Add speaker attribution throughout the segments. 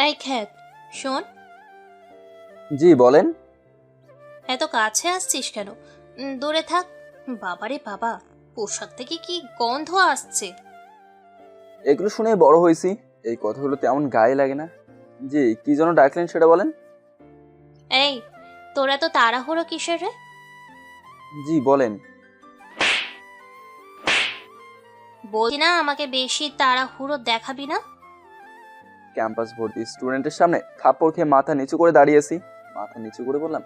Speaker 1: এই খ্যাত, শোন।
Speaker 2: জি বলেন।
Speaker 1: এত কাছে আসছিস কেন? দূরে থাক। বাবারে বাবা, পোশাক থেকে কি গন্ধ আসছে!
Speaker 2: এগুলো শুনে বড় হয়েছি, এই কথাগুলো তেমন গায়ে লাগে না। জি, কি জন্য ডাকলেন সেটা বলেন।
Speaker 1: এই, তোরা তো তাড়াহুড়ো কিসের রে?
Speaker 2: জি বলেন।
Speaker 1: বলছি না আমাকে বেশি তাড়াহুড়ো দেখাবি না।
Speaker 2: ক্যাম্পাস ভর্তি স্টুডেন্টের সামনে থাপ্পড় খেয়ে মাথা নিচু করে দাঁড়িয়েছি। মাথা নিচু করে বললাম,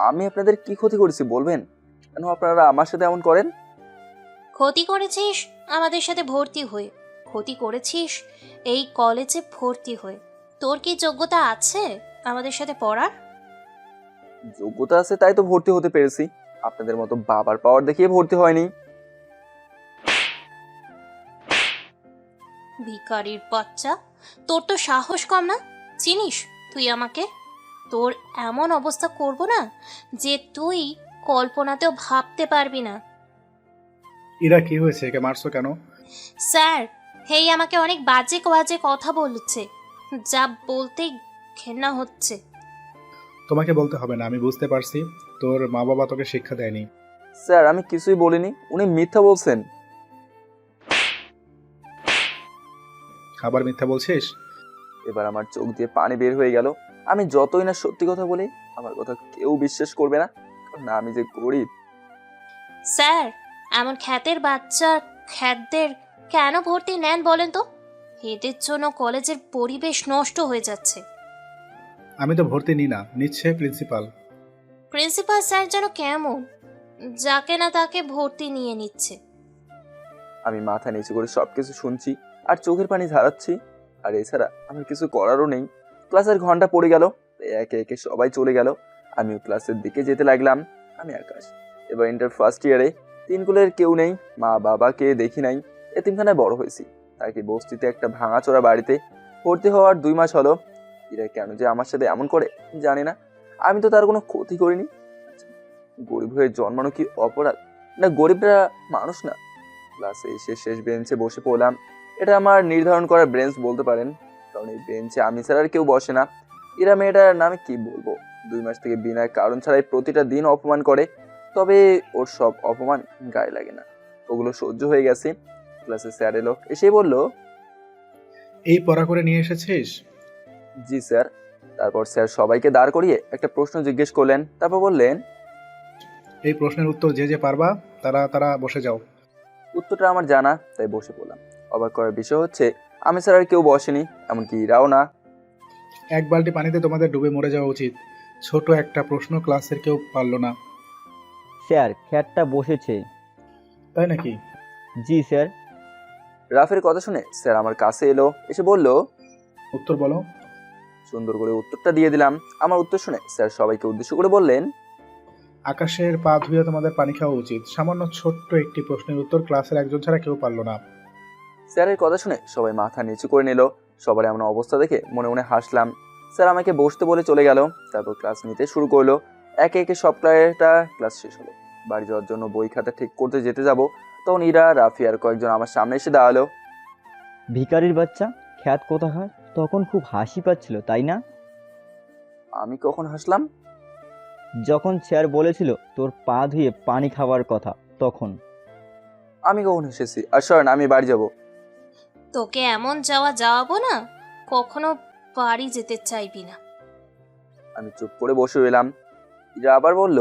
Speaker 2: আমি আপনাদের কি ক্ষতি করেছি বলবেন? কেন আপনারা আমার সাথে এমন করেন?
Speaker 1: ক্ষতি করেছিস আমাদের সাথে ভর্তি হয়ে, ক্ষতি করেছিস এই কলেজে ভর্তি হয়ে। তোর কি যোগ্যতা আছে আমাদের সাথে পড়ার?
Speaker 2: যোগ্যতা আছে তাই তো ভর্তি হতে পেরেছি, আপনাদের মতো বাবার পাওয়ার দেখিয়ে ভর্তি হয়নি।
Speaker 1: ভিখারির বাচ্চা, তোর তো সাহস কম না? চিনিস তুই আমাকে? তোর এমন অবস্থা করব না যে তুই কল্পনাতেও ভাবতে পারবি না।
Speaker 3: ইরা, কি হয়েছে? একে মারছো কেন?
Speaker 1: স্যার, হেই আমাকে অনেক বাজে বাজে কথা বলছে, যা বলতেই ঘেন্না হচ্ছে।
Speaker 3: তোমাকে বলতে হবে না, আমি বুঝতে পারছি। তোর মা বাবা তোকে শিক্ষা দেয়নি।
Speaker 2: স্যার আমি কিছুই বলিনি, উনি মিথ্যা বলছেন।
Speaker 3: আবার মিথ্যা বলছিস?
Speaker 2: এবার আমার চোখ দিয়ে পানি বের হয়ে গেল। আমি যতই না সত্যি কথা বলি, আমার কথা কেউ বিশ্বাস করবে না, কারণ আমি যে গরিব।
Speaker 1: স্যার, এমন খ্যাতের বাচ্চা খ্যাতদের কেন ভর্তি নেন বলেন তো? এদের জন্য কলেজের পরিবেশ নষ্ট হয়ে যাচ্ছে।
Speaker 3: আমি তো ভর্তি নিই না, নিচ্ছে প্রিন্সিপাল।
Speaker 1: প্রিন্সিপাল স্যার যেন কেমন, যাকে না তাকে ভর্তি নিয়ে নিচ্ছে।
Speaker 2: আমি মাথা নিচু করে সবকিছু শুনছি আর চোখের পানি ঝাড়াচ্ছি। আর এছাড়া আমার কিছু করারও নেই। ক্লাসের ঘন্টা পড়ে গেল, একে একে সবাই চলে গেল। আমিও ক্লাসের দিকে যেতে লাগলাম। আমি আকাশ, এবার ইন্টার ফার্স্ট ইয়ারে। তিনকুলের কেউ নেই, মা বাবাকে দেখি নাই। এতিমখানায় বড় হয়েছি, তাকে বস্তিতে একটা ভাঙাচোরা বাড়িতে ভর্তি হওয়ার 2 মাস হলো। এরা কেন যে আমার সাথে এমন করে জানি না। আমি তো তার কোনো ক্ষতি করিনি। আচ্ছা, গরিব হয়ে জন্মানো কি অপরাধ? না গরিবরা মানুষ না? ক্লাসে এসে শেষ বেঞ্চে বসে পড়লাম। এটা আমার নির্ধারণ করা বেঞ্চ বলতে পারেন, কারণ এই বেঞ্চে আমি ছাড়া আর কেউ বসে না। এরা মেয়েটার নামে কি বলবো, 2 মাস থেকে বিনা কারণ ছাড়াই প্রতিটা দিন অপমান করে। তবে ওর সব অপমান গায়ে লাগে না, ওগুলো সহ্য হয়ে গেছে। ক্লাসে স্যার এলো, এসে বলল,
Speaker 3: এই পড়া করে নিয়ে এসেছিস?
Speaker 2: জি স্যার। তারপর স্যার সবাইকে দাঁড় করিয়ে একটা প্রশ্ন জিজ্ঞেস করলেন, তারপর বললেন,
Speaker 3: এই প্রশ্নের উত্তর যে যে পারবা তারা তারা বসে যাও।
Speaker 2: উত্তরটা আমার জানা, তাই বসে পড়লাম। অবাক করার বিষয় হচ্ছে, আমি স্যার আর কেউ বসেনি, এমনকি ইরাও না।
Speaker 3: এক বালতি পানিতে তোমাদের ডুবে মরে যাওয়া উচিত। ছোট একটা প্রশ্ন ক্লাসের কেউ পারলো না।
Speaker 4: স্যার, খ্যাতটা বসেছে।
Speaker 3: তাই নাকি?
Speaker 4: জি স্যার।
Speaker 2: রাফের কথা শুনে স্যার আমার কাছে এলো, এসে বলল,
Speaker 3: উত্তর বলো।
Speaker 2: সুন্দর করে উত্তরটা দিয়ে দিলাম। আমার উত্তর শুনে স্যার সবাইকে উদ্দেশ্য করে বললেন,
Speaker 3: আকাশের পা ধুয়ে তোমাদের পানি খাওয়া উচিত। সামান্য ছোট্ট একটি প্রশ্নের উত্তর ক্লাসের একজন ছাড়া কেউ পারলো না।
Speaker 2: স্যারের কথা শুনে সবাই মাথা নিচু করে নিল। সবার এমন অবস্থা দেখে মনে মনে হাসলাম। স্যার আমাকে বসতে বলে চলে গেল। তারপর ক্লাস নিতে শুরু করলো। একে একে সব ক্লাস শেষ হলো। বাড়ি যাওয়ার জন্য বই খাতা ঠিক করতে যেতে যাব, তখন ইরা, রাফি আর কয়েকজন আমার সামনে এসে দাঁড়ালো।
Speaker 4: ভিখারির বাচ্চা, খ্যাত কোথাকার! তখন খুব হাসি পাচ্ছিল তাই না?
Speaker 2: আমি কখন হাসলাম?
Speaker 4: যখন স্যার বলেছিল তোর পা ধুয়ে পানি খাওয়ার কথা, তখন।
Speaker 2: আমি কখন হেসেছি? আর সরেন, আমি বাড়ি যাব।
Speaker 1: তোকে এমন যাওয়াবো না, কখনো বাড়ি যেতে চাইবি না।
Speaker 2: আমি চুপ করে বসে রইলাম। ইরা আবার বলল,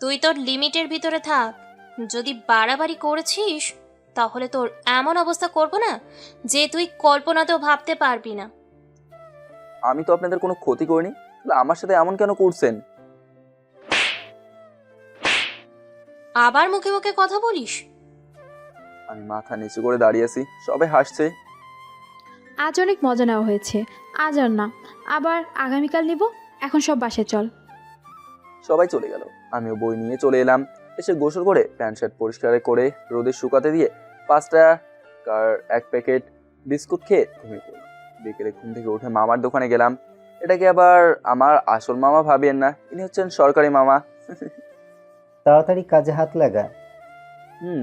Speaker 1: তুই তোর লিমিটের ভিতরে থাক। যদি বাড়াবাড়ি করেছিস তাহলে তোর এমন অবস্থা করব না যে তুই কল্পনাতেও ভাবতে পারবি না।
Speaker 2: আমি তো আপনাদের কোনো ক্ষতি করিনি, তাহলে আমার সাথে এমন কেন করছেন?
Speaker 1: আবার মুখে মুখে কথা বলিস?
Speaker 2: আমি মাথা নিচু করে দাঁড়িয়ে আছি, সবাই হাসছে।
Speaker 5: আজ অনেক মজা নেওয়া হয়েছে, আজ আর না, আবার আগামীকাল নিব। এখন সব বাসায় চল।
Speaker 2: সবাই চলে গেল, আমিও বই নিয়ে চলে এলাম। এসে গোসল করে প্যান্ট শার্ট পরিষ্কার করে রোদে শুকাতে দিয়ে 5 টাকার 1 প্যাকেট বিস্কুট খেয়ে ঘুমিয়ে পড়লাম। বিকেলে ঘুম থেকে উঠে মামার দোকানে গেলাম। এটাকে আবার আমার আসল মামা ভাবিয়েন না, ইনি হচ্ছেন সরকারি মামা।
Speaker 6: তাড়াতাড়ি কাজে হাত লাগা।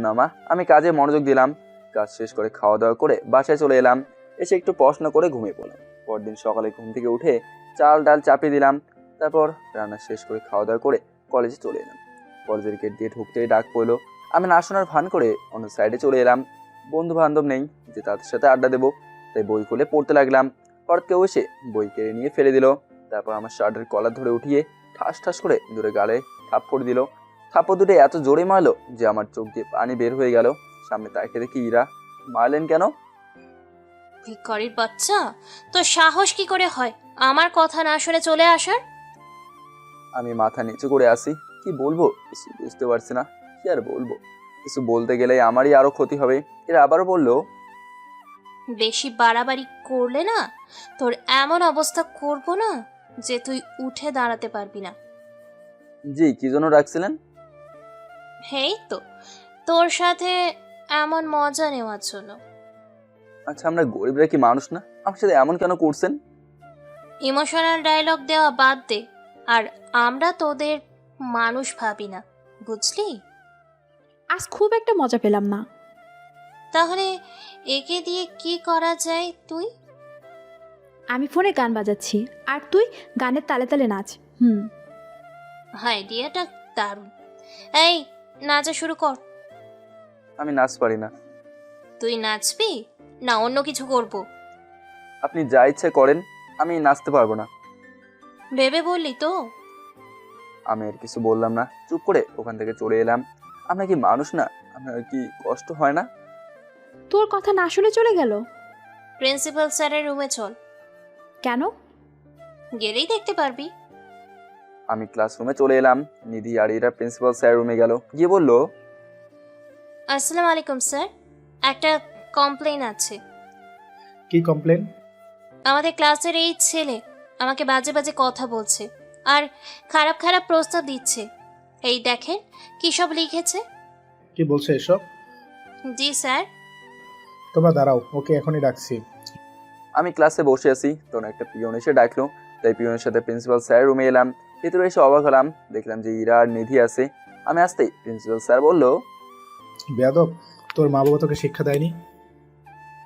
Speaker 2: মামা, আমি কাজে মনোযোগ দিলাম। কাজ শেষ করে খাওয়া দাওয়া করে বাসায় চলে এলাম। এসে একটু পড়াশোনা করে ঘুমিয়ে পড়লাম। পরদিন সকালে ঘুম থেকে উঠে চাল ডাল চাপিয়ে দিলাম। তারপর রান্না শেষ করে খাওয়া দাওয়া করে কলেজে চলে এলাম। কলেজের গেট দিয়ে ঢুকতেই ডাক পড়লো। আমি না শোনার ভান করে অন্য সাইডে চলে এলাম। বন্ধু বান্ধব নেই যে তাদের সাথে আড্ডা দেবো, তাই বই খুলে পড়তে লাগলাম। হঠাৎ কেউ এসে বই কেড়ে নিয়ে ফেলে দিল। তারপর আমার শার্টের কলার ধরে উঠিয়ে ঠাস ঠাস করে দূরে গালে থাপ্পড় দিল। থাপ্পড় দুটো এত জোরে মারলো যে আমার চোখ দিয়ে পানি বের হয়ে গেল। সামনে তাকিয়ে দেখি ইরা। মারলেন কেন?
Speaker 1: ভিখারির বাচ্চা, তোর সাহস কি করে হয় আমার কথা না শুনে চলে আসার?
Speaker 2: আমি মাথা নিচু করে আসি। কি বলবো কিছু বুঝতে পারছি না। কি আর বলবো, কিছু বলতে গেলে আমারই আরো ক্ষতি হবে। এরা আবারও বললো,
Speaker 1: বেশি বাড়াবাড়ি করলে না তোর এমন অবস্থা করব না যে তুই উঠে দাঁড়াতে পারবি না।
Speaker 2: জি কি জন্য রাখছিলেন?
Speaker 1: হেই তো তোর সাথে এমন মজা নেওয়ার জন্য।
Speaker 2: আচ্ছা আমরা গরিবরা কি মানুষ না? আমার সাথে এমন কেন করছেন?
Speaker 1: ইমোশনাল ডায়লগ দেওয়া বাদ দে। আর আমরা তোদের মানুষ ভাবি না, বুঝলি?
Speaker 5: আজ খুব একটা মজা পেলাম না।
Speaker 1: তাহলে একে দিয়ে কি করা যায় তুই?
Speaker 5: আমি ফোনে গান বাজাচ্ছি আর তুই গানের তালে তালে নাচ।
Speaker 1: আইডিয়াটা দারুণ। এই নাচা শুরু কর।
Speaker 2: আমি নাচ পারি না।
Speaker 1: তুই নাচবি না অন্য কিছু করব?
Speaker 2: আপনি যা ইচ্ছে করেন, আমি নাচতে পারবো না।
Speaker 1: ভেবে বললি তো?
Speaker 2: আমি আর কিছু বললাম না, চুপ করে ওখান থেকে চলে এলাম। আমরা কি মানুষ না? আপনার কি কষ্ট হয় না?
Speaker 5: তোর কথা না শুনে চলে গেল?
Speaker 1: প্রিন্সিপাল স্যারের রুমে চল।
Speaker 5: কেন?
Speaker 1: গেলেই দেখতে পারবি।
Speaker 2: আমি ক্লাসরুমে চলে এলাম। নিধি আর এরা প্রিন্সিপাল স্যার রুমে গেল, গিয়ে বলল,
Speaker 1: আসসালামু আলাইকুম স্যার, একটা কমপ্লেন আছে।
Speaker 3: কি কমপ্লেন?
Speaker 1: আমাদের ক্লাসের এই ছেলে আমাকে বাজে বাজে কথা বলছে আর খারাপ খারাপ প্রস্তাব দিচ্ছে। এই দেখেন কি সব লিখেছে।
Speaker 3: কি বলছে এসব?
Speaker 1: জি স্যার।
Speaker 3: তোমরা দাঁড়াও, ওকে এখনই ডাকছি।
Speaker 2: আমি ক্লাসে বসে আছি, তখন একটা পিয়ন এসে ডাকলো। তাই পিয়নের সাথে প্রিন্সিপাল স্যার রুমে এলাম। ভেতরে এসে অবাক হলাম, দেখলাম যে ইরা আর নিধি আছে। আমি আসতেই প্রিন্সিপাল স্যার বলল,
Speaker 3: বেয়াদব, তোর মা বাবা তোকে শিক্ষা দেয়নি?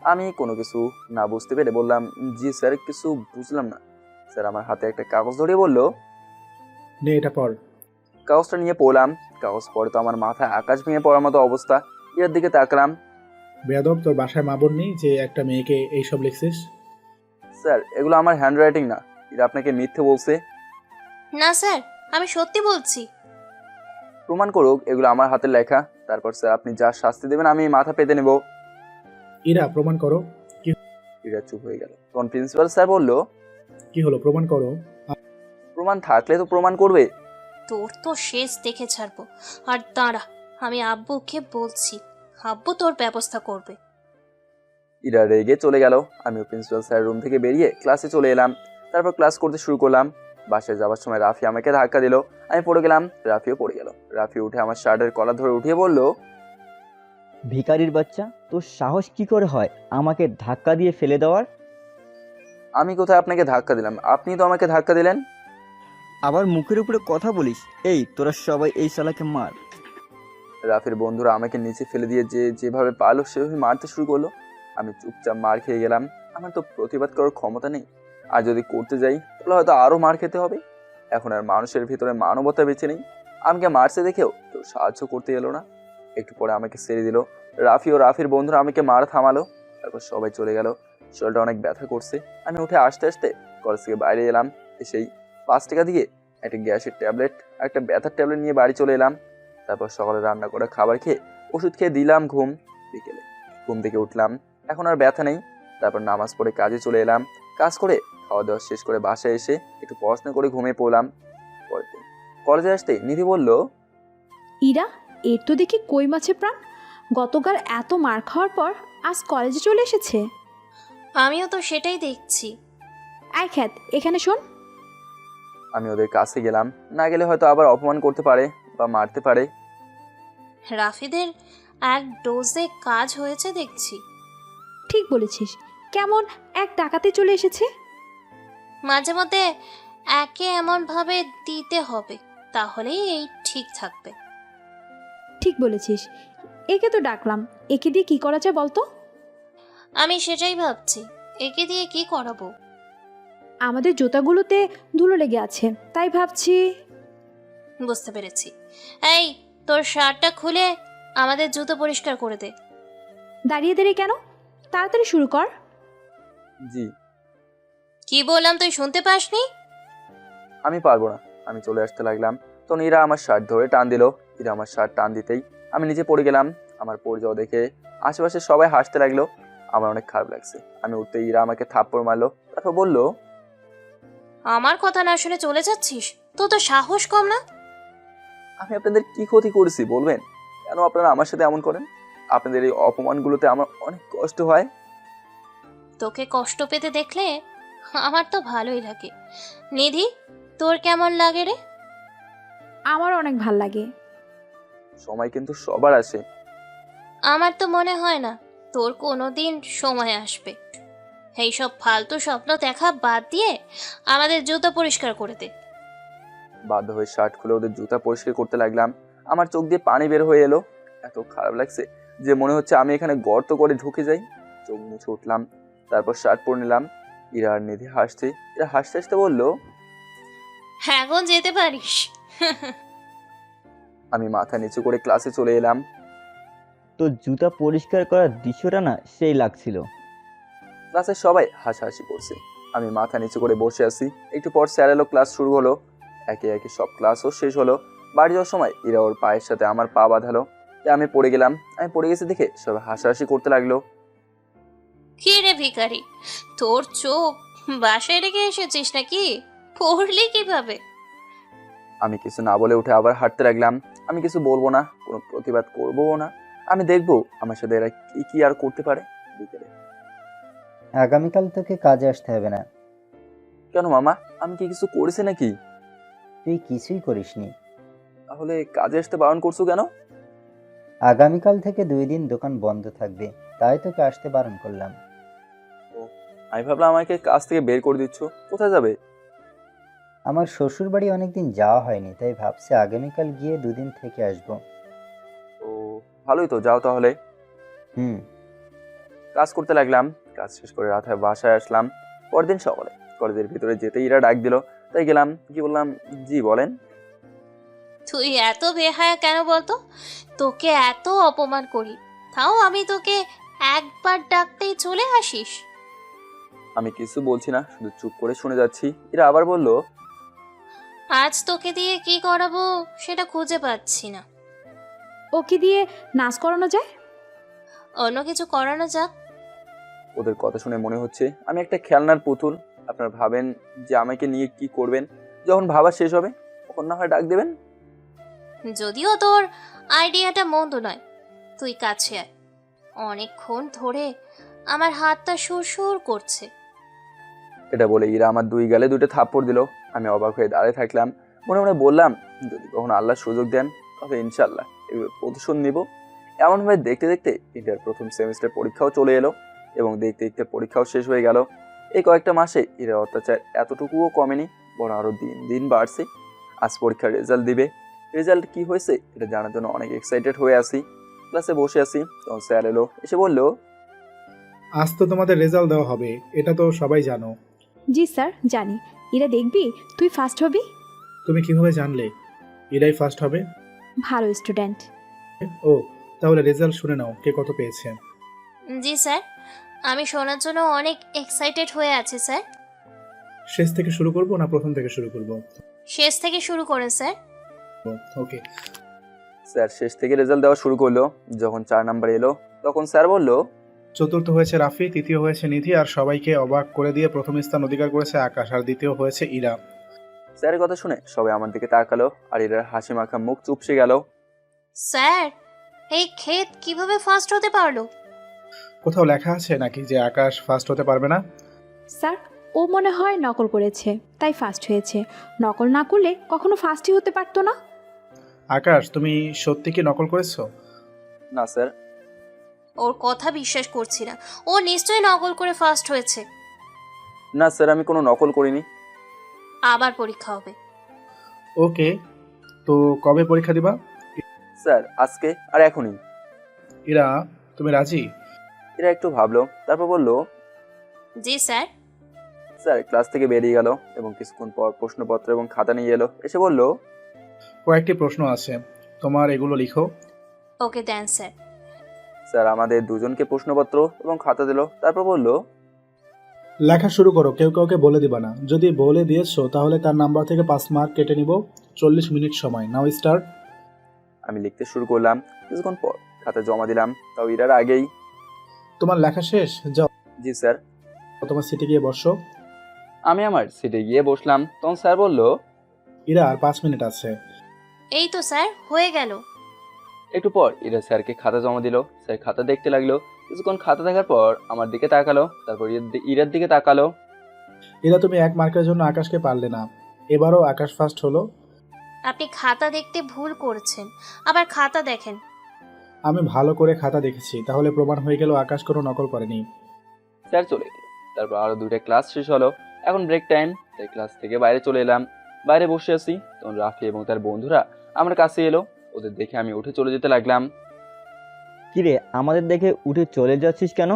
Speaker 2: আমি কোনো কিছু না বুঝতে পেরে বললাম, জি স্যার কিছু বুঝলাম না। স্যার আমার হাতে একটা কাগজ ধরিয়ে বলল,
Speaker 3: নে এটা পড়।
Speaker 2: কাগজটা নিয়ে পড়লাম। কাগজ পড়ে তো আমার মাথায় আকাশ ভেঙে পড়ার মতো অবস্থা। এর দিকে তাকলাম।
Speaker 3: বেয়াদব, তোর বাসায় মা বোন নেই যে একটা মেয়েকে এইসব লিখছিস?
Speaker 2: স্যার এগুলো আমার হ্যান্ডরাইটিং না, এরা আপনাকে মিথ্যে বলছে।
Speaker 1: না স্যার, আমি সত্যি বলছি।
Speaker 2: প্রমাণ করুক এগুলো আমার হাতের লেখা, তারপর স্যার আপনি যা শাস্তি দেবেন আমি মাথা পেতে নেব।
Speaker 3: ইরা, প্রমাণ করো।
Speaker 2: এরা চুপ হয়ে গেল। তখন প্রিন্সিপাল স্যার বলল,
Speaker 3: কি হলো, প্রমাণ করো।
Speaker 2: প্রমাণ থাকলে তো প্রমাণ করবে।
Speaker 1: তোর তো শেষ দেখে ছাড়বো। আর দাঁড়া, আমি আব্বুকে বলছি, আব্বু তোর ব্যবস্থা করবে।
Speaker 2: ইরা রেগে চলে গেল। আমিও প্রিন্সিপাল স্যার রুম থেকে বেরিয়ে ক্লাসে চলে এলাম। তারপর ক্লাস করতে শুরু করলাম। বাসায় যাওয়ার সময় রাফি আমাকে ধাক্কা দিল, আমি পড়ে গেলাম। রাফিও পড়ে গেল। রাফি উঠে আমার শার্টের কলার ধরে উঠিয়ে বলল,
Speaker 4: ভিখারির বাচ্চা, তোর সাহস কি করে হয় আমাকে ধাক্কা দিয়ে ফেলে দেওয়ার?
Speaker 2: আমি কোথায় আপনাকে ধাক্কা দিলাম? আপনি তো আমাকে ধাক্কা দিলেন।
Speaker 4: আবার মুখের উপরে কথা বলিস? এই তোরা সবাই এই শালাকে মার।
Speaker 2: রাফির বন্ধুরা আমাকে নিচে ফেলে দিয়ে যেভাবে পারলো সেভাবে মারতে শুরু করলো। আমি চুপচাপ মার খেয়ে গেলাম। আমার তো প্রতিবাদ করার ক্ষমতা নেই, আর যদি করতে যাই তাহলে হয়তো আরও মার খেতে হবে। এখন আর মানুষের ভিতরে মানবতা বেঁচে নেই। আমাকে মারছে দেখেও কেউ সাহায্য করতে এলো না। একটু পরে আমাকে ছেড়ে দিল। রাফি ও রাফির বন্ধুরা আমাকে মার থামালো। তারপর সবাই চলে গেল। শরীরটা অনেক ব্যথা করছে। আমি উঠে আসতে আসতে কলেজ থেকে বাইরে এলাম। এসেই 5 টাকা দিয়ে একটা গ্যাসের ট্যাবলেট আর একটা ব্যথার ট্যাবলেট নিয়ে বাড়ি চলে এলাম। তারপর সকালে রান্না করে খাবার খেয়ে ওষুধ খেয়ে দিলাম ঘুম। বিকেলে ঘুম থেকে উঠলাম, এখন আর ব্যথা নেই। তারপর নামাজ পড়ে কাজে চলে এলাম। কাজ করে খাওয়া দাওয়া শেষ করে বাসায় এসে একটু পড়াশোনা করে ঘুমিয়ে পড়লাম। পরের দিন কলেজে আসতে নিধি বলল,
Speaker 5: ইরা, এর তো দেখি কই মাছে প্রাণ। গতকাল এত মার খাওয়ার পর আজ কলেজে চলে এসেছে।
Speaker 1: আমিও তো সেটাই দেখছি।
Speaker 5: আয় খ্যাত, এখানে শোন।
Speaker 2: আমি ওদের কাছে গেলাম। না গেলে হয়তো আবার অপমান করতে পারে বা মারতে পারে।
Speaker 1: রাফিদের এক ডোজে কাজ হয়েছে দেখছি।
Speaker 5: ঠিক বলেছিস, কেমন এক ডাকাতে চলে এসেছে।
Speaker 1: মাঝে মধ্যে একে এমনভাবে দিতে হবে, তাহলেই এই ঠিক থাকবে।
Speaker 5: ঠিক বলেছিস, একে তো ডাকলাম, একে দিয়ে কি করা যায় বলতো?
Speaker 1: আমি সেটাই ভাবছি, একে দিয়ে কি করাবো।
Speaker 5: আমাদের জুতাগুলোতে ধুলো লেগে আছে, তাই ভাবছি।
Speaker 1: বুঝতে পেরেছি। এই, তোর শার্টটা খুলে আমাদের জুতো পরিষ্কার করে দে।
Speaker 5: দাঁড়িয়ে দাঁড়িয়ে কেন? তাড়াতাড়ি শুরু কর।
Speaker 2: জি।
Speaker 1: কি বললাম তুই শুনতে পাসনি?
Speaker 2: আমি পারবো না। আমি চলে আসতে লাগলাম, তখন ইরা আমার শার্ট ধরে টান দিল। ইরা আমার শার্ট টান দিতেই আমি নিচে পড়ে গেলাম। আমার পড়ে যাওয়া দেখে আশেপাশে সবাই হাসতে লাগলো। আমার অনেক খারাপ লাগছে। আমি উঠতেই ইরা আমাকে থাপ্পড় মারলো, তারপর বলল,
Speaker 1: আমার কথা না শুনে চলে যাচ্ছিস? তোর তো সাহস কম না?
Speaker 2: আমি আপনাদের কি ক্ষতি করেছি বলবেন? কেন আপনারা আমার সাথে এমন করেন? আপনাদের এই অপমানগুলোতে আমার অনেক কষ্ট হয়।
Speaker 1: তোকে কষ্ট পেতে দেখলে আমার তো ভালোই লাগে। নিধি, তোর কেমন লাগে রে?
Speaker 5: আমার অনেক ভাল লাগে।
Speaker 2: সময় কিন্তু সবার আসে।
Speaker 1: আমার তো মনে হয় না তোর কোনো দিন সময় আসবে। এইসব ফালতু স্বপ্ন দেখা বাদ দিয়ে আমাদের জুতো পরিষ্কার করে দে।
Speaker 2: বাধ্য হয়ে শার্ট খুলে ওদের জুতা পরিষ্কার করতে লাগলাম। আমার চোখ দিয়ে পানি বের হয়ে এলো। এত খারাপ লাগছে যে মনে হচ্ছে আমি এখানে গর্ত করে ঢুকে যাই। চোখ মুছে উঠলাম, তারপর শার্ট পরে নিলাম। ইরা আর নিধি হাসছে। ইরা হাসতে হাসতে বলল,
Speaker 1: এখন যেতে পারিস।
Speaker 2: আমি মাথা নিচু করে ক্লাসে চলে এলাম।
Speaker 4: তো জুতা পরিষ্কার করার দৃশ্যটা না সেই লাগছিল।
Speaker 2: ক্লাসের সবাই হাসাহাসি করছে। আমি মাথা নিচু করে বসে আছি। একটু পর স্যার এলো, ক্লাস শুরু হলো। একে একে সব ক্লাসও শেষ হলো। বাড়ি যাওয়ার সময় ইরা ওর পায়ের সাথে আমার পা বাঁধালো। আমি পড়ে গেলাম। আমি পড়ে গেছি দেখে সবাই হাসাহাসি করতে লাগলো।
Speaker 1: কি রে ভিখারি, তোর চোখ বাসায় রেখে এসেছিস নাকি? পড়লি কিভাবে?
Speaker 2: আমি কিছু না বলে উঠে আবার হাঁটতে লাগলাম। আমি কিছু বলবো না, কোনো প্রতিবাদ করবো না। আমি দেখবো আমার সাথে এরা কি কি আর করতে পারে। বিকেলে,
Speaker 6: আগামীকাল তোকে কাজে আসতে হবে না।
Speaker 2: কেন মামা, আমি কি কিছু করেছি নাকি?
Speaker 6: তুই কিছুই করিসনি।
Speaker 2: তাহলে কাজে আসতে বারণ করছো কেন?
Speaker 6: আগামীকাল থেকে 2 দিন দোকান বন্ধ থাকবে, তাই তোকে আসতে বারণ করলাম।
Speaker 2: আমি ভাবলাম আমাকে কাজ থেকে বের করে দিচ্ছ। কোথায় যাবে?
Speaker 6: আমার শ্বশুর বাড়ি অনেকদিন যাওয়া হয়নি, তাই ভাবছি আগামীকাল গিয়ে 2 দিন থেকে আসবো।
Speaker 2: ও, ভালোই তো, যাও তাহলে।
Speaker 6: হুম।
Speaker 2: কাজ করতে লাগলাম। কাজ শেষ করে রাতে বাসায় আসলাম। পরদিন সকালে কলেজের ভিতরে যেতেই এরা ডাক দিল, তাই গেলাম। কি বললাম? জি বলেন।
Speaker 1: তুই এত বেহায়া কেন বলতো? তোকে এত অপমান করি, তাও আমি তোকে একবার ডাকতেই চলে আসিস।
Speaker 2: আমি কিছু বলছি না, শুধু চুপ করে শুনে যাচ্ছি। এরা আবার বলল,
Speaker 1: আজ তোকে দিয়ে কি করাবো সেটা খুঁজে পাচ্ছি না।
Speaker 5: ওকে দিয়ে নাচ করানো যায়।
Speaker 1: অন্য কিছু করানো যাক।
Speaker 2: ওদের কথা শুনে মনে হচ্ছে আমি একটা খেলনার পুতুল। আপনারা ভাবেন যে আমাকে নিয়ে কি করবেন? যখন ভাবা শেষ হবে তখন না হয় ডাক দেবেন।
Speaker 1: যদিও তোর আইডিয়াটা মন্দ নয়, তুই কাছে আয়। অনেকক্ষণ ধরে আমার হাতটা সুরসুর করছে।
Speaker 2: এটা বলে ইরা আমার 2 গালে 2টা থাপ্পড় দিল। আমি অবাক হয়ে দাঁড়িয়ে থাকলাম। মনে মনে বললাম, যদি কখনো আল্লাহ সুযোগ দেন তবে ইনশাল্লাহ এগুলো প্রতিশোধ নিব। এমনভাবে দেখতে দেখতে ইন্টার প্রথম সেমিস্টার পরীক্ষাও চলে এলো এবং দেখতে দেখতে পরীক্ষাও শেষ হয়ে গেল। এই কয়েকটা মাসে ইরার অত্যাচার এতটুকুও কমেনি, বরং আরও দিন দিন বাড়ছে। আজ পরীক্ষার রেজাল্ট দিবে। রেজাল্ট কি হয়েছে এটা জানার জন্য অনেক এক্সাইটেড হয়ে আছি। ক্লাসে বসে আছি, তখন স্যার এলো, এসে বলল,
Speaker 3: আজ তো তোমাদের রেজাল্ট দেওয়া হবে, এটা তো সবাই জানো।
Speaker 5: জি স্যার, জানি। এরা দেখবি তুই ফার্স্ট হবি।
Speaker 3: তুমি কিভাবে জানলে এরাই ফার্স্ট হবে?
Speaker 5: ভালো স্টুডেন্ট।
Speaker 3: ও, তাহলে রেজাল্ট শুনে নাও, কে কত পেয়েছে।
Speaker 1: জি স্যার, আমি শোনার জন্য অনেক এক্সাইটেড হয়ে আছি স্যার।
Speaker 3: শেষ থেকে শুরু করব না প্রথম থেকে শুরু করব?
Speaker 1: শেষ থেকে শুরু করেন স্যার।
Speaker 3: ওকে।
Speaker 2: স্যার শেষ থেকে রেজাল্ট দেওয়া শুরু করলো। যখন 4 নাম্বার এলো তখন স্যার বলল,
Speaker 3: চতুর্থ হয়েছে রাফি, তৃতীয় হয়েছে নিধি, আর সবাইকে অবাক করে দিয়ে প্রথম স্থান অধিকার করেছে আকাশ, আর দ্বিতীয় হয়েছে ইরা।
Speaker 2: স্যারের কথা শুনে সবাই আমার দিকে তাকালো আর এরা হাসি মাখা মুখ চুপসে গেল।
Speaker 1: স্যার, এই ক্ষেত কিভাবে ফার্স্ট হতে পারলো?
Speaker 3: কোথাও লেখা আছে নাকি যে আকাশ ফার্স্ট হতে পারবে না?
Speaker 5: স্যার, ও মনে হয় নকল করেছে, তাই ফার্স্ট হয়েছে। নকল না করলে কখনো ফার্স্টই হতে পারতো না।
Speaker 3: আকাশ, তুমি সত্যি কি নকল করেছো?
Speaker 2: না স্যার।
Speaker 1: ওর কথা বিশ্বাস করছি না। ও নিশ্চয়ই নকল করে ফার্স্ট হয়েছে।
Speaker 2: না স্যার, আমি কোনো নকল করিনি।
Speaker 1: আবার পরীক্ষা হবে।
Speaker 3: ওকে, তো কবে পরীক্ষা দিবা?
Speaker 2: স্যার আজকে আর এখনই।
Speaker 3: ইরা, তুমি রাজি?
Speaker 2: এরা একটু ভাবলো, তারপর বলল,
Speaker 1: জি স্যার।
Speaker 2: স্যার ক্লাস থেকে বেরিয়ে গেল এবং কিছুক্ষণ পর প্রশ্নপত্র এবং খাতা নিয়ে এলো, এসে বলল,
Speaker 3: কয়েকটি প্রশ্ন আছে, তোমার এগুলো লিখো।
Speaker 1: ওকে দেন স্যার।
Speaker 2: স্যার আমাদের দুজনকে প্রশ্নপত্র এবং খাতা দিল, তারপর বলল,
Speaker 3: লেখা শুরু করো, কেউ কাউকে বলে দিবা না। যদি বলে দিয়েছো তাহলে তার নাম্বার থেকে 5 মার্ক কেটে নিব। 40 মিনিট সময়, নাও স্টার্ট।
Speaker 2: আমি লিখতে শুরু করলাম। কিছুক্ষণ পর খাতা জমা দিলাম, তাও ইরার আগেই।
Speaker 3: তোমার লেখা শেষ? যাও
Speaker 2: জি স্যার।
Speaker 3: তোমার সিটে গিয়ে বসো।
Speaker 2: আমি আমার সিটে গিয়ে বসলাম, তখন স্যার বলল,
Speaker 3: ইরা আর 5 মিনিট আছে।
Speaker 1: এই তো স্যার, হয়ে গেল।
Speaker 2: একটু পর ইরা স্যারকে খাতা জমা দিল। স্যার খাতা দেখতে লাগলো। কিছুক্ষণ খাতা দেখার পর আমার দিকে তাকালো, তারপর ইরার দিকে তাকালো।
Speaker 3: ইরা, তুমি 1 মার্কের জন্য আকাশকে পারলে না। এবারও আকাশ ফার্স্ট হলো।
Speaker 1: আপনি খাতা দেখতে ভুল করেছেন, আবার খাতা দেখেন।
Speaker 3: আমি ভালো করে খাতা দেখেছি, তাহলে প্রমাণ হয়ে গেল আকাশ কোনো নকল করেনি।
Speaker 2: স্যার চলে গেল। তারপর আরো 2টা ক্লাস শেষ হলো। এখন ব্রেক টাইম, তাই ক্লাস থেকে বাইরে চলে এলাম। বাইরে বসে আছি, তখন রাফি এবং তার বন্ধুরা আমার কাছে এলো। ওদের দেখে আমি উঠে চলে যেতে লাগলাম।
Speaker 4: কিরে, আমাদের দেখে উঠে চলে যাচ্ছিস কেন?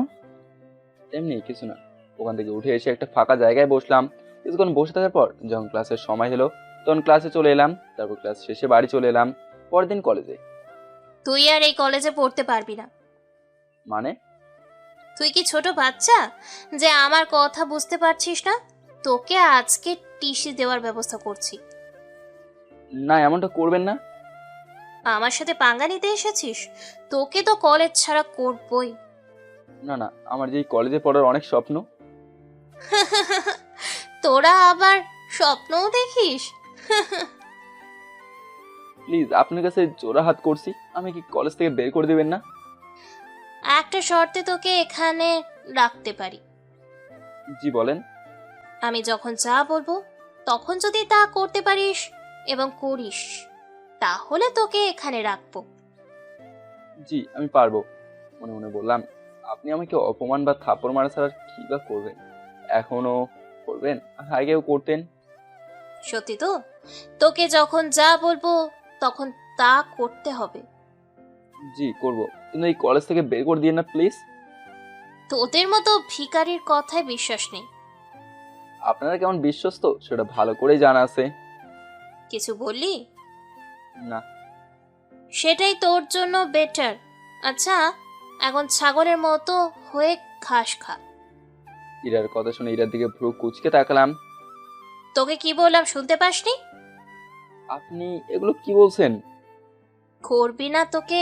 Speaker 2: এমনি কিছু না, ওখান থেকে উঠে এসে একটা ফাঁকা জায়গায় বসলাম। কিছুক্ষণ বসে থাকার পর যখন ক্লাসের সময় হলো, তখন ক্লাসে চলে এলাম। তারপর ক্লাস শেষে বাড়ি চলে এলাম। পরের দিন কলেজে।
Speaker 1: তুই আর এই কলেজে পড়তে পারবি না।
Speaker 2: মানে?
Speaker 1: তুই কি ছোট বাচ্চা যে আমার কথা বুঝতে পারছিস না? তোকে আজকে টিসি দেওয়ার ব্যবস্থা করছি।
Speaker 2: না, এমনটা করবেন না।
Speaker 1: আমার সাথে পাঙ্গা নিতে এসেছিস? তোকে তো কলেজ ছাড়া করবই।
Speaker 2: না না, আমার যে কলেজে পড়ার অনেক স্বপ্ন।
Speaker 1: তোরা আবার স্বপ্নও দেখিস?
Speaker 2: প্লিজ, আপনার কাছে জোড়া হাত করছি, আমি কি কলেজ থেকে বের করে দিবেন না?
Speaker 1: একটা শর্তে তোকে এখানে রাখতে পারি।
Speaker 2: জি বলেন।
Speaker 1: আমি যখন যা বলবো তখন যদি তা করতে পারিস এবং করিস, তাহলে তোকে এখানে রাখবো।
Speaker 2: জি আমি পারবো। মনে মনে বললাম, আপনি আমাকে অপমান বা থাপ্পড় মারা ছাড়া আর কি বা করবেন? এখনো করবেন, আর আগেও করতেন।
Speaker 1: সত্যি তো? তোকে যখন যা বলবো তখন তা করতে হবে।
Speaker 2: জি করব, কিন্তু এই কলেজ থেকে বের করে দিন না প্লিজ।
Speaker 1: তোদের মতো ভিখারির কথায় বিশ্বাস নেই।
Speaker 2: আপনারা কেমন বিশ্বস্ত সেটা ভালো করেই জানা আছে।
Speaker 1: কিছু বললি?
Speaker 2: না।
Speaker 1: সেটাই তোর জন্য বেটার। আচ্ছা, এখন ছাগলের মতো হয়ে ঘাস খা।
Speaker 2: ইরার কথা শুনে ইরার দিকে ভ্রু কুচকে তাকালাম।
Speaker 1: তোকে কি বললাম শুনতে পাসনি?
Speaker 2: আপনি এগুলো কি বলছেন?
Speaker 1: করবি না তোকে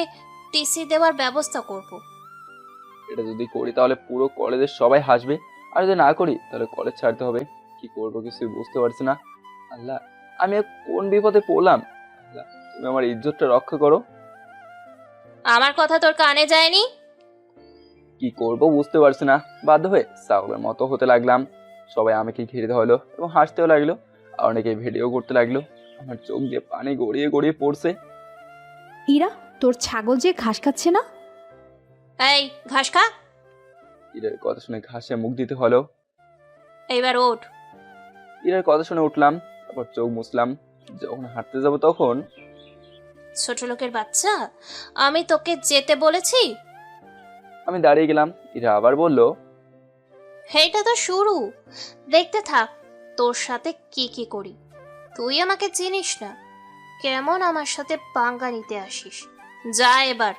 Speaker 1: টিসি দেওয়ার ব্যবস্থা করব।
Speaker 2: এটা যদি করি তাহলে পুরো কলেজের সবাই হাসবে, আর যদি না করি তাহলে কলেজ ছাড়তে হবে। কি করবো কিছুই বুঝতে পারছি না। আল্লাহ, আমি আর কোন বিপদে পড়লাম? আল্লাহ, তুমি আমার ইজ্জতটা রক্ষা করো।
Speaker 1: আমার কথা তোর কানে যায়নি?
Speaker 2: কি করব বুঝতে পারছি না। বাধ্য হয়ে ছাগলের মতো হতে লাগলাম। সবাই আমাকে ঘিরে ধরলো এবং হাসতেও লাগলো, আর অনেকে ভিডিও করতে লাগলো। আমার চোখ দিয়ে পানি গড়িয়ে গড়িয়ে পড়ছে।
Speaker 5: ইরা, তোর ছাগল যে ঘাস খাচ্ছে না?
Speaker 1: এই ঘাস খা।
Speaker 2: ইরার কথা শুনে ঘাসে মুখ দিতে হলো।
Speaker 1: এইবার ওঠ।
Speaker 2: ইরার কথা শুনে উঠলাম, তারপর চোখ মুছলাম। যখন হাঁটতে যাব তখন
Speaker 1: ছোট লোকের বাচ্চা, আমি তোকে যেতে বলেছি?
Speaker 2: আমি দাঁড়িয়ে গেলাম। ইরা আবার বলল,
Speaker 1: এইটা তো শুরু, দেখতে থাক তোর সাথে কি কি করি। তুই আমাকে চিনিস না, কেমন আমার সাথে পাঙ্গা নিতে আসিস। যা এবার।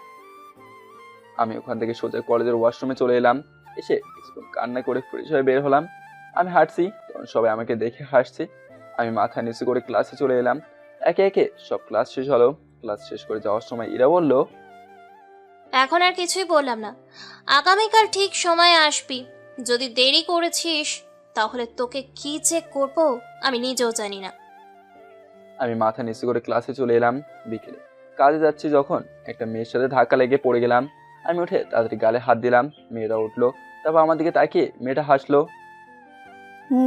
Speaker 2: আমি ওখান থেকে সোজা কলেজের ওয়াশরুমে চলে এলাম। এসে কিছুক্ষণ কান্না করে ফ্রেশ হয়ে বের হলাম। আমি হাঁটছি, তখন সবাই আমাকে দেখে হাসছে। আমি মাথা নিচু করে ক্লাসে চলে এলাম। একে একে সব ক্লাস শেষ হলো। ক্লাস শেষ করে যাওয়ার সময় ইরা বলল,
Speaker 1: এখন আর কিছুই বললাম না। আগামীকাল ঠিক সময়ে আসবি। যদি দেরি করেছিস তাহলে তোকে কি যে করব আমি নিজেও জানি না।
Speaker 2: আমি মাথা নিচু করে ক্লাসে চলে এলাম। বিকেলে কাজে যাচ্ছি যখন একটা মেয়ের সাথে ধাক্কা লেগে পড়ে গেলাম। আমি উঠে তাড়াতাড়ি গালে হাত দিলাম। মেয়েটা উঠলো, তারপর আমার দিকে তাকিয়ে মেয়েটা হাসলো।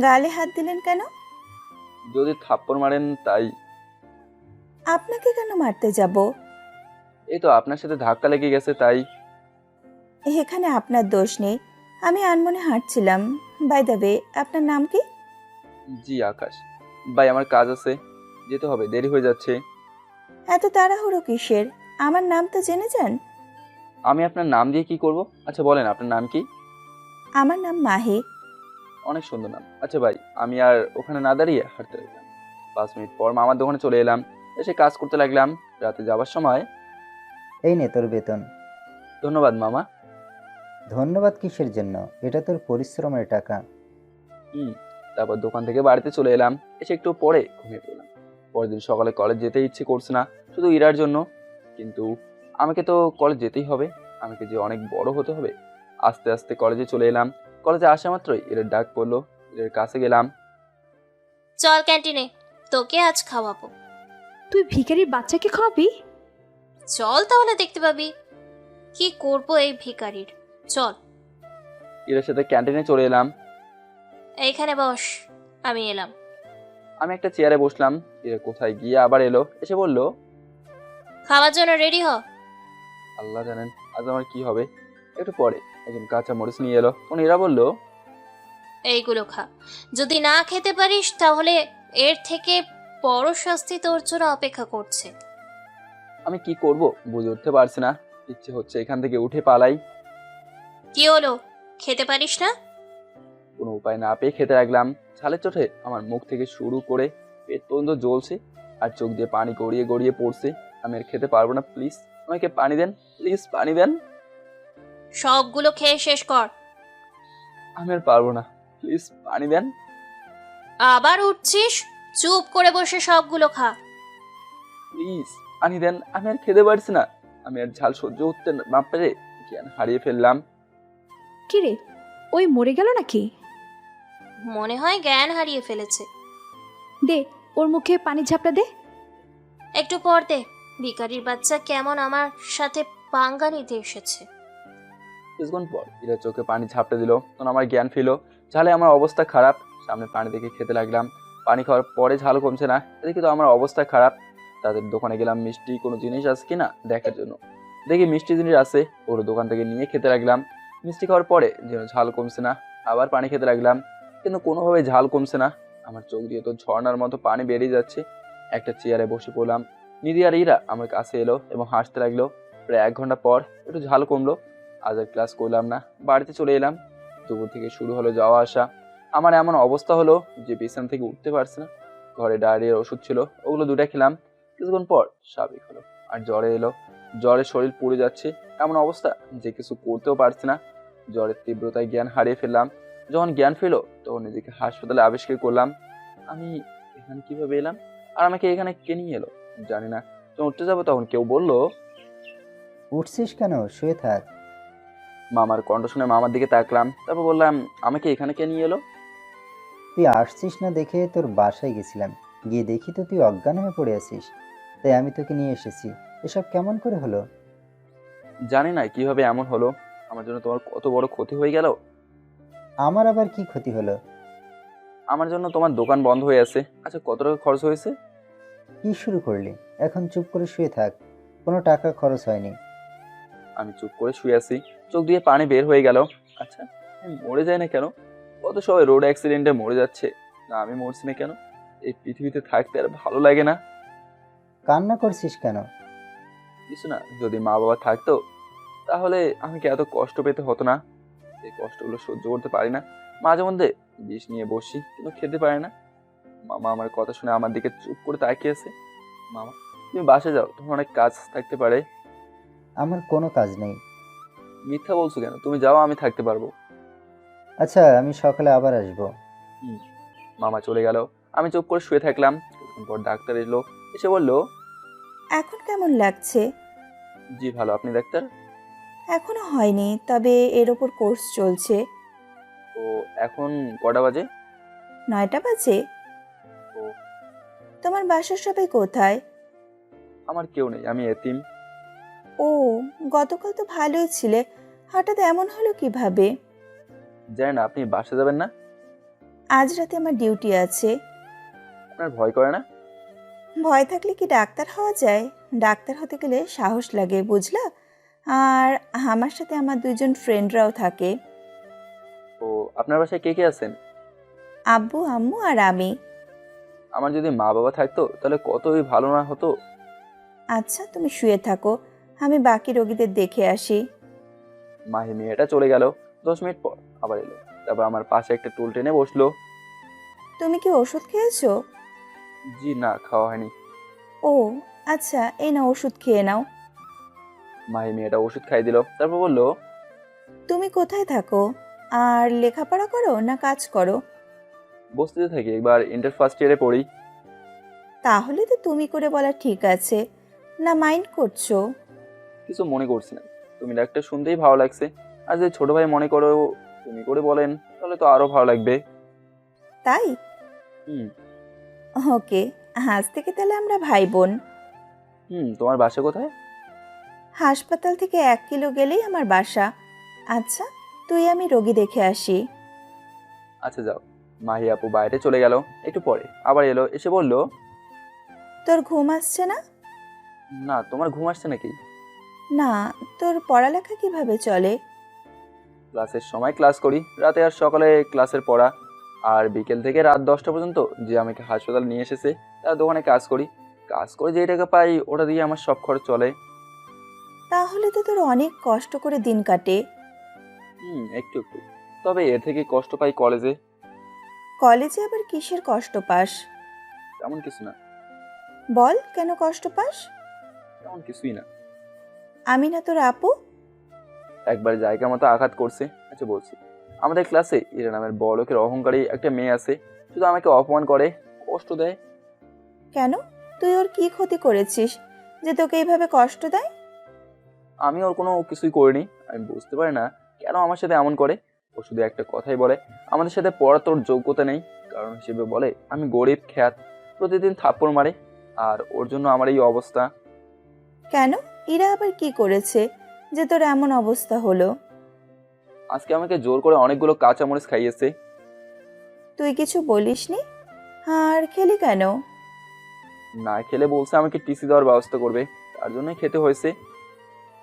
Speaker 7: গালে হাত দিলেন কেন?
Speaker 2: যদি থাপ্পড় মারেন তাই।
Speaker 7: আপনাকে কেন মারতে যাব?
Speaker 2: এই তো আপনার সাথে ধাক্কা লেগে গেছে তাই।
Speaker 7: এখানে আপনার দোষ নেই, আমি আনমনে হাঁটছিলাম। বাই দ্য ওয়ে, আপনার নাম কি?
Speaker 2: জি আকাশ। ভাই আমার কাজ আছে, যেতে হবে, দেরি হয়ে যাচ্ছে।
Speaker 7: এত তাড়াহুড়ো কিসের? আমার নাম তো জেনে যান।
Speaker 2: আমি আপনার নাম দিয়ে কি করব? আচ্ছা বলেন আপনার নাম কি?
Speaker 7: আমার নাম মাহি।
Speaker 2: অনেক সুন্দর নাম। আচ্ছা ভাই, আমি আর ওখানে না দাঁড়িয়ে হাঁটতে লাগলাম। 5 মিনিট পর মামার দোকানে চলে এলাম, এসে কাজ করতে লাগলাম। রাতে যাওয়ার সময়,
Speaker 6: এই নে তোর বেতন।
Speaker 2: ধন্যবাদ মামা।
Speaker 6: ধন্যবাদ কিসের জন্য? এটা তোর পরিশ্রমের টাকা।
Speaker 2: হুম। তারপর দোকান থেকে বাড়িতে চলে এলাম, এসে একটু পরে ঘুমিয়ে পড়লাম। পরের দিন সকালে কলেজ যেতে ইচ্ছে করছে না, শুধু ইরার জন্য। কিন্তু আমাকে তো কলেজ যেতেই হবে, আমাকে যে অনেক বড় হতে হবে। আস্তে আস্তে কলেজে চলে এলাম। কলেজে আসা মাত্রই ইরার ডাক পড়লো, ইরার কাছে গেলাম।
Speaker 1: চল ক্যান্টিনে, তোকে আজ খাওয়াবো।
Speaker 5: তুই ভিখারির বাচ্চাকে খাওয়াবি?
Speaker 1: চল তাহলে দেখতে পাবি কি করবো এই ভিখারির। চল।
Speaker 2: ইরার সাথে ক্যান্টিনে চলে এলাম।
Speaker 1: এইখানে বস, আমি এলাম।
Speaker 2: আমি একটা চেয়ারে বসলাম। ইরা কোথায় গিয়ে আবার এলো, এসে বলল,
Speaker 1: খাওয়ার জন্য রেডি হ।
Speaker 2: আল্লাহ জানেন আজ আমার কি হবে। একটু পরে একজন কাঁচা মরিচ নিয়ে এলো, তখন ইরা বলল,
Speaker 1: এইগুলো খা, যদি না খেতে পারিস তাহলে এর থেকে বড় শাস্তি তোর জন্য অপেক্ষা করছে।
Speaker 2: আমি কি করব বুঝে উঠতে পারছি না। ইচ্ছে হচ্ছে এখান থেকে উঠে পালাই।
Speaker 1: কি হলো, খেতে পারিস না?
Speaker 2: কোনো উপায় না পেয়ে খেতে লাগলাম। ঝালের চোটে আমার মুখ থেকে শুরু করে পেট পর্যন্ত জ্বলছে, আর চোখ দিয়ে পানি গড়িয়ে গড়িয়ে পড়ছে। আমি আর খেতে পারবো না, প্লিজ আমাকে পানি দেন, প্লিজ পানি দেন।
Speaker 1: সবগুলো খেয়ে শেষ কর।
Speaker 2: আমি আর পারবো না, প্লিজ পানি দেন।
Speaker 1: আবার উঠছিস? চুপ করে বসে সবগুলো খা।
Speaker 2: প্লিজ পানি দেন, আমি আর খেতে পারছি না। আমি আর ঝাল সহ্য করতে না পেরে জ্ঞান হারিয়ে ফেললাম।
Speaker 5: কি রে, ওই মরে গেল নাকি?
Speaker 1: মনে হয় জ্ঞান হারিয়ে ফেলেছে।
Speaker 5: দে, ওর মুখে পানি ঝাপটা দে।
Speaker 1: একটু পর দে। ভিখারির বাচ্চা কেমন আমার সাথে পাঙ্গা নিতে এসেছে।
Speaker 2: কিছুক্ষণ পর ইরা চোখে পানি ঝাপটে দিল, তখন আমার জ্ঞান ফিরল। ঝালে আমার অবস্থা খারাপ। সামনে পানি দেখে খেতে লাগলাম। পানি খাওয়ার পরে ঝাল কমছে না, এদিকে তো আমার অবস্থা খারাপ। তাদের দোকানে গেলাম মিষ্টি কোনো জিনিস আছে কিনা দেখার জন্য। দেখি মিষ্টি জিনিস আছে, ওর দোকান থেকে নিয়ে খেতে লাগলাম। মিষ্টি খাওয়ার পরে যেন ঝাল কমছে না, আবার পানি খেতে লাগলাম, কিন্তু কোনোভাবে ঝাল কমছে না। আমার চোখ দিয়ে তো ঝর্ণার মতো পানি বেরিয়ে যাচ্ছে। একটা চেয়ারে বসে পড়লাম। নিধি আর ইরা আমার কাছে এলো এবং হাসতে লাগলো। প্রায় 1 ঘন্টা পর একটু ঝাল কমলো। আজ আর ক্লাস করলাম না, বাড়িতে চলে এলাম। দুপুর থেকে শুরু হলো যাওয়া আসা। আমার এমন অবস্থা হলো যে বিছানা থেকে উঠতে পারছি না। ঘরে ডায়রিয়ার ওষুধ ছিল, ওগুলো 2টা খেলাম। কিছুক্ষণ পর স্বাভাবিক হলো, আর জ্বরে এলো। জ্বরে শরীর পুড়ে যাচ্ছে, এমন অবস্থা যে কিছু করতেও পারছি না। জ্বরের তীব্রতায় জ্ঞান হারিয়ে ফেললাম। যখন জ্ঞান ফেলো তখন নিজেকে হাসপাতালে আবিষ্কার করলাম। আমি এখানে কিভাবে এলাম, আর আমাকে এখানে কে নিয়ে এলো জানি না। যখন উঠতে যাবো তখন কেউ বলল,
Speaker 6: উঠছিস কেন? শুয়ে থাক।
Speaker 2: মামার কণ্ঠ শুনে মামার দিকে তাকলাম। তারপর বললাম, আমাকে এখানে কে নিয়ে এলো?
Speaker 6: তুই আসছিস না দেখে তোর বাসায় গেছিলাম, গিয়ে দেখি তো তুই অজ্ঞান হয়ে পড়ে আছিস, তাই আমি তোকে নিয়ে এসেছি। এসব কেমন করে হলো?
Speaker 2: জানি না কিভাবে এমন হলো। আমার জন্য তোমার কত বড় ক্ষতি হয়ে গেল।
Speaker 6: আমার আবার কি ক্ষতি হলো?
Speaker 2: আমার জন্য তোমার দোকান বন্ধ হয়ে আছে। আচ্ছা কত টাকা খরচ হয়েছে?
Speaker 6: কি শুরু করলি? এখন চুপ করে শুয়ে থাক, কোনো টাকা খরচ হয়নি।
Speaker 2: আমি চুপ করে শুয়ে আছি, চোখ দিয়ে পানি বের হয়ে গেল। আচ্ছা আমি মরে যাই না কেন? কত সবাই রোড অ্যাক্সিডেন্টে মরে যাচ্ছে, না আমি মরছি না কেন? এই পৃথিবীতে থাকতে আর ভালো লাগে না।
Speaker 6: কান্না করছিস কেন?
Speaker 2: কিছু না, যদি মা বাবা থাকতো তাহলে আমাকে এত কষ্ট পেতে হতো না। এই কষ্টগুলো সহ্য করতে পারি না। মাঝে মধ্যে বিষ নিয়ে বসি, কিন্তু খেতে পারি না। মামা আমার কথা শুনে আমার দিকে চুপ করে তাকিয়ে আছে। মামা তুমি বাসে যাও, তোমার অনেক কাজ থাকতে পারে।
Speaker 6: আমার কোনো কাজ নেই।
Speaker 2: মিথ্যা বলছো কেন? তুমি যাও, আমি থাকতে পারবো।
Speaker 6: আচ্ছা, আমি সকালে আবার আসবো।
Speaker 2: মামা চলে গেল। আমি চুপ করে শুয়ে থাকলাম। কিছুক্ষণ পর ডাক্তার এলো, এসে বলল,
Speaker 7: এখন কেমন লাগছে?
Speaker 2: জি ভালো। আপনি ডাক্তার?
Speaker 7: এখনো হয়নি, তবে এর ওপর কোর্স চলছে।
Speaker 2: তো এখন কটা বাজে?
Speaker 7: 9টা বাজে।
Speaker 2: ও,
Speaker 7: তোমার বাসার সবাই কোথায়?
Speaker 2: আমার কেউ নেই, আমি এতিম।
Speaker 7: ও, গতকাল তো ভালোই ছিলে, হঠাৎ এমন হলো কিভাবে?
Speaker 2: জানি না। আপনি বাসা যাবেন না?
Speaker 7: আজ রাতে আমার ডিউটি আছে।
Speaker 2: আপনার ভয় করে না?
Speaker 7: ভয় থাকলে কি ডাক্তার হওয়া যায়? ডাক্তার হতে গেলে সাহস লাগে, বুঝলা? আর আমার সাথে আমার 2জন ফ্রেন্ডরাও থাকে।
Speaker 2: ও, আপনার বাসায় কে কে আছেন?
Speaker 7: আব্বু, আম্মু আর আমি।
Speaker 2: আমার যদি মা বাবা থাকতো তাহলে কতই ভালো না হতো।
Speaker 7: আচ্ছা, তুমি শুয়ে থাকো, আমি বাকি রোগীদের দেখে আসি।
Speaker 2: মাহি মেয়েটা চলে গেল। 10 মিনিট পর আবার এলো। তারপর আমার পাশে একটা টুল টেনে বসলো।
Speaker 7: তুমি কি ওষুধ খেয়েছো?
Speaker 2: জি না, খাওয়া হয়নি।
Speaker 7: ও আচ্ছা, এই না ওষুধ খেয়ে নাও।
Speaker 2: মাহি মেয়েটা ওষুধ খাই দিল, তারপর বলল,
Speaker 7: তুমি কোথায় থাকো? আর লেখাপড়া করো না কাজ করো?
Speaker 2: বস্তিতে থাকি, এবার ইন্টার ফার্স্ট ইয়ারে পড়ি।
Speaker 7: তাহলে তো তুমি করে বলা ঠিক আছে। না মাইন্ড করছো?
Speaker 2: কিছু মনে করছি না, তুমি ডাক্তার শুনতেই ভালো লাগছে। আর যদি ছোট ভাই মনে করো তুমি করে বলেন, তাহলে তো আরো ভালো লাগবে।
Speaker 7: তাই?
Speaker 2: হুম।
Speaker 7: ওকে, আজ থেকে তাহলে আমরা ভাই বোন।
Speaker 2: তোমার বাসা কোথায়?
Speaker 7: হাসপাতাল থেকে 1 কিলো গেলেই আমার বাসা। আচ্ছা, তুই আমি রোগী দেখে আসি।
Speaker 2: আচ্ছা যাও। মাহি আপু বাইরে চলে গেল, একটু পরে আবার এলো, এসে বলল,
Speaker 7: তোর ঘুম আসছে না?
Speaker 2: না, তোমার ঘুম আসছে নাকি?
Speaker 7: না, তোর পড়ালেখা কিভাবে চলে?
Speaker 2: ক্লাসের সময় ক্লাস করি, রাতে আর সকালে ক্লাসের পড়া। আর বিকেল থেকে রাত 10টা পর্যন্ত যে আমাকে হাসপাতাল নিয়ে এসেছে তার দোকানে কাজ করি। কাজ করে যে টাকা পাই ওটা দিয়ে আমার সব খরচ চলে।
Speaker 7: তাহলে তো তোর অনেক কষ্ট করে দিন কাটে।
Speaker 2: একটু একটু। তবে এর থেকে কষ্ট পাই কলেজে।
Speaker 7: কলেজে আবার কিসের কষ্ট পাস?
Speaker 2: তেমন কিছু না।
Speaker 7: বল, কেন কষ্ট পাস?
Speaker 2: তেমন কিছুই না।
Speaker 7: আমি না তোর আপু?
Speaker 2: একবার জায়গা মতো আঘাত করছে। আচ্ছা বলছি, আমাদের ক্লাসে ইরা নামের বড় লোকের অহংকারী একটা মেয়ে আছে, শুধু আমাকে অপমান করে, কষ্ট দেয়।
Speaker 7: কেন? তুই ওর কি ক্ষতি করেছিস যে তোকে এইভাবে কষ্ট দেয়?
Speaker 2: আমি ওর কোনো কিছুই করিনি। আমি বুঝতে পারি না কেন আমার সাথে এমন করে। ও শুধু একটা কথাই বলে, আমাদের সাথে পড়ার তোর যোগ্যতা নেই। কারণ হিসেবে বলে আমি গরিব খ্যাত, প্রতিদিন থাপ্পড় মারে। আর ওর জন্য আমার এই অবস্থা।
Speaker 7: কেন? ইরা আবার কি করেছে যে তোর এমন অবস্থা হলো?
Speaker 2: আজকে আমাকে জোর করে অনেকগুলো কাঁচামরিচ খাইয়েছে।
Speaker 7: তুই কিছু বলিসনি? আর খেলি কেন?
Speaker 2: না খেলে বলছে আমাকে টিসি দেওয়ার ব্যবস্থা করবে, তার জন্যই খেতে হয়েছে।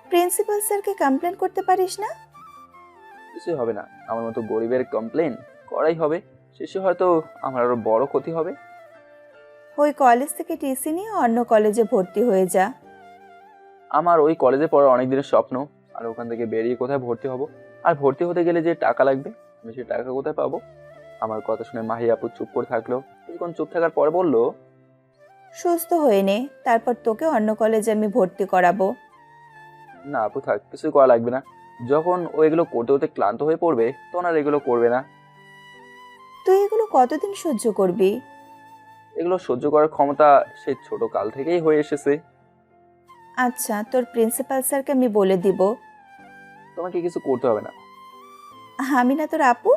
Speaker 7: প্রিন্সিপাল স্যারকে কমপ্লেন করতে পারিস না?
Speaker 2: কিছুই হবে না, আমার মতো গরিবের কমপ্লেন করাই হবে। শেষে হয়তো আমার আরো বড় ক্ষতি হবে।
Speaker 7: ওই কলেজ থেকে টিসি নিয়ে অন্য কলেজে ভর্তি হয়ে যা।
Speaker 2: আমার ওই কলেজে পড়ার অনেক দিনের স্বপ্ন। আর ওখান থেকে বেরিয়ে কোথায় ভর্তি হব? আর ভর্তি হতে গেলে যে টাকা লাগবে, আমি সেই টাকা কোথায় পাবো? আমার কথা শুনে মাহি আপু চুপ করে থাকলো। কিছুক্ষণ চুপ থাকার পর বলল,
Speaker 7: সুস্থ হয়ে নে, তারপর তোকে অন্য কলেজে আমি ভর্তি করাবো।
Speaker 2: না আপু থাক, কিছুই করা লাগবে না। যখন ও এগুলো করতে করতে ক্লান্ত হয়ে পড়বে তখন আর এগুলো করবে না।
Speaker 7: তুই এগুলো কতদিন সহ্য করবি?
Speaker 2: এগুলো সহ্য করার ক্ষমতা সেই ছোট কাল থেকেই হয়ে এসেছে।
Speaker 7: আচ্ছা, তোর প্রিন্সিপাল স্যারকে আমি বলে দিব।
Speaker 2: তোমাকে কিছু করতে হবে না।
Speaker 7: আমি না তোর আপু?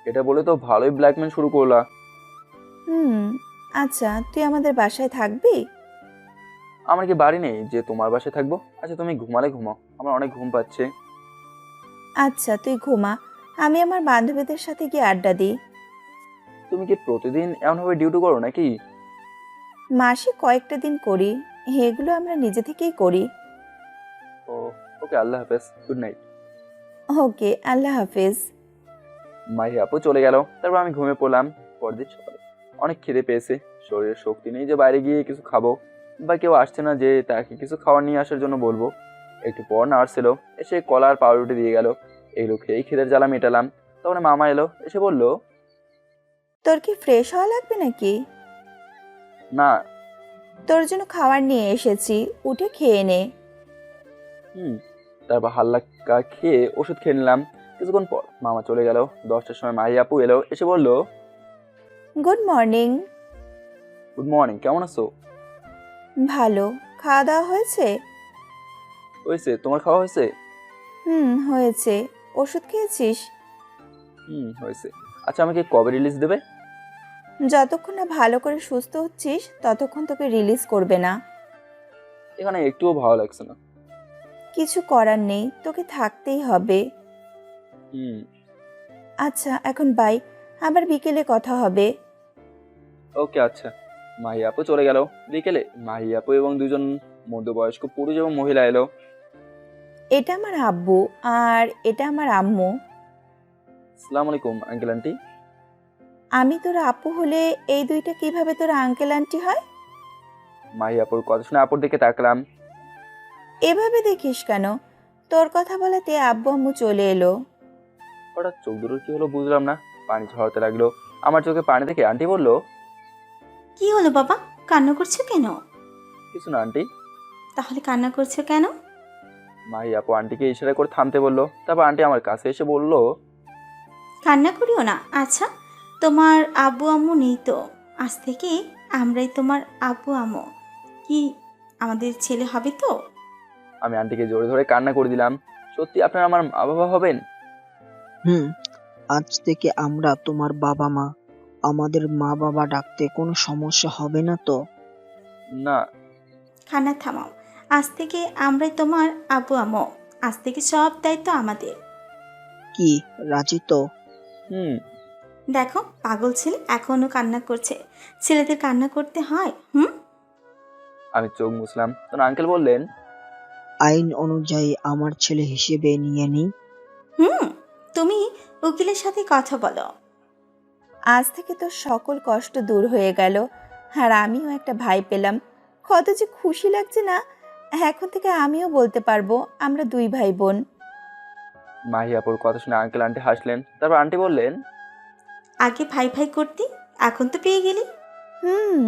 Speaker 2: এটা বলে তো ভালোই ব্ল্যাকমেল শুরু করলা।
Speaker 7: আচ্ছা, তুই আমাদের বাসায় থাকবি?
Speaker 2: আমার কি বাড়ি নেই যে তোমার বাসায় থাকবো? আচ্ছা তুমি ঘুমালে ঘুমাও, আমার অনেক ঘুম পাচ্ছে।
Speaker 7: আচ্ছা, তুই ঘুমা, আমি আমার বান্ধবীদের সাথে গিয়ে আড্ডা দিই।
Speaker 2: তুমি কি প্রতিদিন এমনভাবে ডিউটি করো নাকি?
Speaker 7: মাসে কয়েকটা দিন করি, এগুলো আমরা নিজে থেকেই করি।
Speaker 2: ও ওকে, আল্লাহ হাফেজ, গুড নাইট।
Speaker 7: ওকে, আল্লাহ হাফেজ।
Speaker 2: মাহি আপু চলে গেল, তারপর আমি ঘুমিয়ে পড়লাম। পরদিন সকালে অনেক খিদে পেয়েছে, শরীরের শক্তি নেই যে বাইরে গিয়ে কিছু খাবো, বা কেউ আসছে না যে তাকে কিছু খাবার নিয়ে আসার জন্য বলবো। একটু পর নার্স এলো, এসে কলা আর পাউরুটি দিয়ে গেল। এগুলো খেয়েই খিদের জ্বালা মেটালাম। তখন মামা এলো, এসে বলল,
Speaker 7: তোর কি ফ্রেশ হওয়া লাগবে নাকি?
Speaker 2: না।
Speaker 7: তোর জন্য খাবার নিয়ে এসেছি, উঠে খেয়ে নে।
Speaker 2: তারপর হাল্কা খেয়ে ওষুধ খেয়ে নিলাম। কিছুক্ষণ পর মামা চলে গেল। 10টার সময় মাহি আপু এলো, এসে বলল,
Speaker 7: গুড মর্নিং।
Speaker 2: গুড মর্নিং, কেমন আছো?
Speaker 7: ভালো। খাওয়া দাওয়া হয়েছে?
Speaker 2: হয়েছে, তোমার খাওয়া হয়েছে?
Speaker 7: হয়েছে। ওষুধ খেয়েছিস?
Speaker 2: হয়েছে। আচ্ছা আমাকে কবে রিলিজ দেবে?
Speaker 7: যতক্ষণ না ভালো করে সুস্থ হচ্ছিস ততক্ষণ তোকে রিলিজ করবে না।
Speaker 2: এখানে একটুও ভালো লাগছে না।
Speaker 7: কিছু করার নেই, তোকে থাকতেই হবে।
Speaker 2: হুম।
Speaker 7: আচ্ছা এখন বাই, আবার বিকেলে কথা হবে।
Speaker 2: ওকে আচ্ছা। মাহি আপু চলে গেল। বিকেলে মাহি আপু এবং দুজন মধ্যবয়স্ক পুরুষ এবং মহিলা এলো।
Speaker 7: এটা আমার আব্বু আর এটা আমার আম্মু।
Speaker 2: আসসালামু আলাইকুম আঙ্কেল আন্টি।
Speaker 7: আমি তোর আপু হলে এই দুইটা কিভাবে তোর আঙ্কেল আন্টি হয়?
Speaker 2: মাহি আপুর কথা শুনে আপুর দিকে তাকলাম।
Speaker 7: এভাবে দেখিস কেন? তোর কথা বলাতে আব্বু আম্মু চলে এলো।
Speaker 2: হঠাৎ চোখ দুটোর কি হলো বুঝলাম না, পানি ঝরাতে লাগলো। আমার চোখে পানি দেখে আন্টি বলল,
Speaker 8: কি হলো বাবা, কান্না করছো কেন?
Speaker 2: কিছু না আন্টি।
Speaker 8: তাহলে কান্না করছো কেন?
Speaker 2: মাহি আপু আন্টিকে ইশারা করে থামতে বললো। তারপর আন্টি আমার কাছে এসে বলল,
Speaker 8: কান্না করিও না। আচ্ছা, তোমার আব্বু আম্মু নেই তো, আজ থেকে আমরাই তোমার আব্বু আম্মু। কি আমাদের ছেলে হবে তো?
Speaker 2: আমি আন্টিকে জোরে ধরে কান্না করে দিলাম। সত্যি আপনারা আমার মা বাবা হবেন?
Speaker 9: হুম, আজ থেকে আমরা তোমার বাবা মা। আমাদের মা বাবা ডাকতে কোনো সমস্যা হবে না তো?
Speaker 2: না।
Speaker 8: কান্না থামাও। আজ থেকে আমরাই তোমার আব্বু আম্মু। আজ থেকে সব দায়িত্ব আমাদের।
Speaker 9: কি, রাজি তো?
Speaker 2: হুম।
Speaker 8: দেখো, পাগল ছেলে এখনো কান্না করছে। ছেলেদের কান্না করতে হয়?
Speaker 2: আমি চোখ মুছলাম, তখন আঙ্কেল বললেন,
Speaker 9: আইন অনুযায়ী আমার ছেলে হিসেবে নিয়ে নিই।
Speaker 8: তুমি উকিলের সাথে কথা বলো।
Speaker 7: আজ থেকে তো সকল কষ্ট দূর হয়ে গেল, আর আমিও একটা ভাই পেলাম। কত যে খুশি লাগছে না। এখন থেকে আমিও বলতে পারবো আমরা দুই ভাই বোন।
Speaker 2: মাহি আপুর কথা শুনে আঙ্কেল আন্টি হাসলেন। তারপর আন্টি বললেন,
Speaker 8: আগে ভাই ভাই করতি, এখন তো পেয়ে গেলি।
Speaker 7: হুম,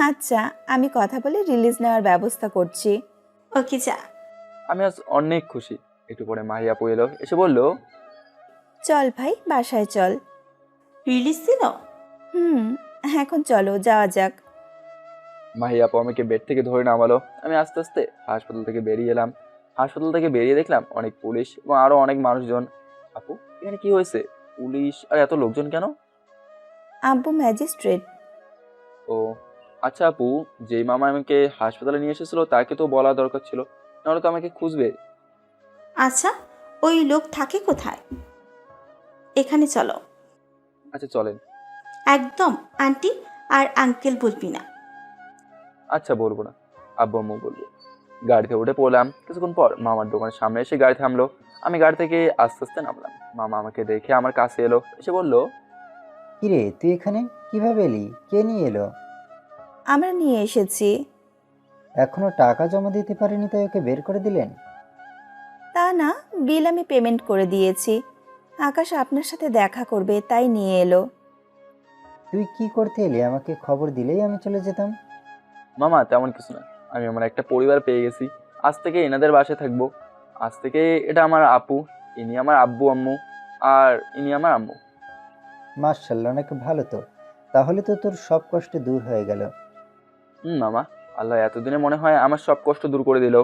Speaker 7: আচ্ছা, আমি কথা বলে রিলিজ নেওয়ার ব্যবস্থা করছি।
Speaker 8: ওকে যা।
Speaker 2: আমি আজ অনেক খুশি। একটু পরে মাহি আপু এলো, এসে বলল,
Speaker 7: চল ভাই, বাসায় চল।
Speaker 8: রিলিজ দিল?
Speaker 7: এখন চলো, যাওয়া যাক।
Speaker 2: মাহি আপু আমাকে বেড থেকে ধরে নামালো। আমি আস্তে আস্তে হাসপাতাল থেকে বেরিয়ে এলাম। হাসপাতাল থেকে বেরিয়ে দেখলাম অনেক পুলিশ এবং আরো অনেক মানুষজন। আপু, এখানে কি হয়েছে? পুলিশ আর এত লোকজন কেন?
Speaker 7: আব্বু ম্যাজিস্ট্রেট।
Speaker 2: ও আচ্ছা আপু, যেই মামা আমাকে হাসপাতালে নিয়ে এসেছিল তাকে তো বলা দরকার ছিল, নাহলে তো আমাকে খুঁজবে।
Speaker 8: আচ্ছা, ওই লোক থাকে কোথায়? এখানে চলো।
Speaker 2: আচ্ছা চলেন।
Speaker 8: একদম আন্টি আর আঙ্কেল বলবি না।
Speaker 2: আচ্ছা বলবো না, আব্বু আম্মু বলবো। গাড়িতে উঠে পড়লাম। কিছুক্ষণ পর মামার দোকানের সামনে এসে গাড়ি থামলো। আমি গাড়ি থেকে আস্তে আস্তে নামলাম। মামা আমাকে দেখে আমার কাছে এলো, এসে বলল,
Speaker 6: কিরে, তুই এখানে কিভাবে এলি? কে নিয়ে এলো?
Speaker 7: আমরা নিয়ে এসেছি।
Speaker 6: এখনো টাকা জমা দিতে পারিনি তাই ওকে বের করে দিলেন?
Speaker 7: তা না, বিল আমি পেমেন্ট করে দিয়েছি। আকাশ আপনার সাথে দেখা করবে তাই নিয়ে এলো।
Speaker 6: তুই কি করতে এলি? আমাকে খবর দিলেই আমি চলে যেতাম।
Speaker 2: মামা তেমন কিছু না, আমি আমার একটা পরিবার পেয়ে গেছি। আজ থেকে এনাদের বাসায় থাকবো। আজ থেকে এটা আমার আপু, ইনি আমার আব্বু আম্মু, আর ইনি আমার আম্মু।
Speaker 6: মাশাআল্লাহ, অনেক ভালো তো। তাহলে তো তোর সব কষ্ট দূর হয়ে গেল।
Speaker 2: মামা, আল্লাহ এতদিনে মনে হয় আমার সব কষ্ট দূর করে দিল।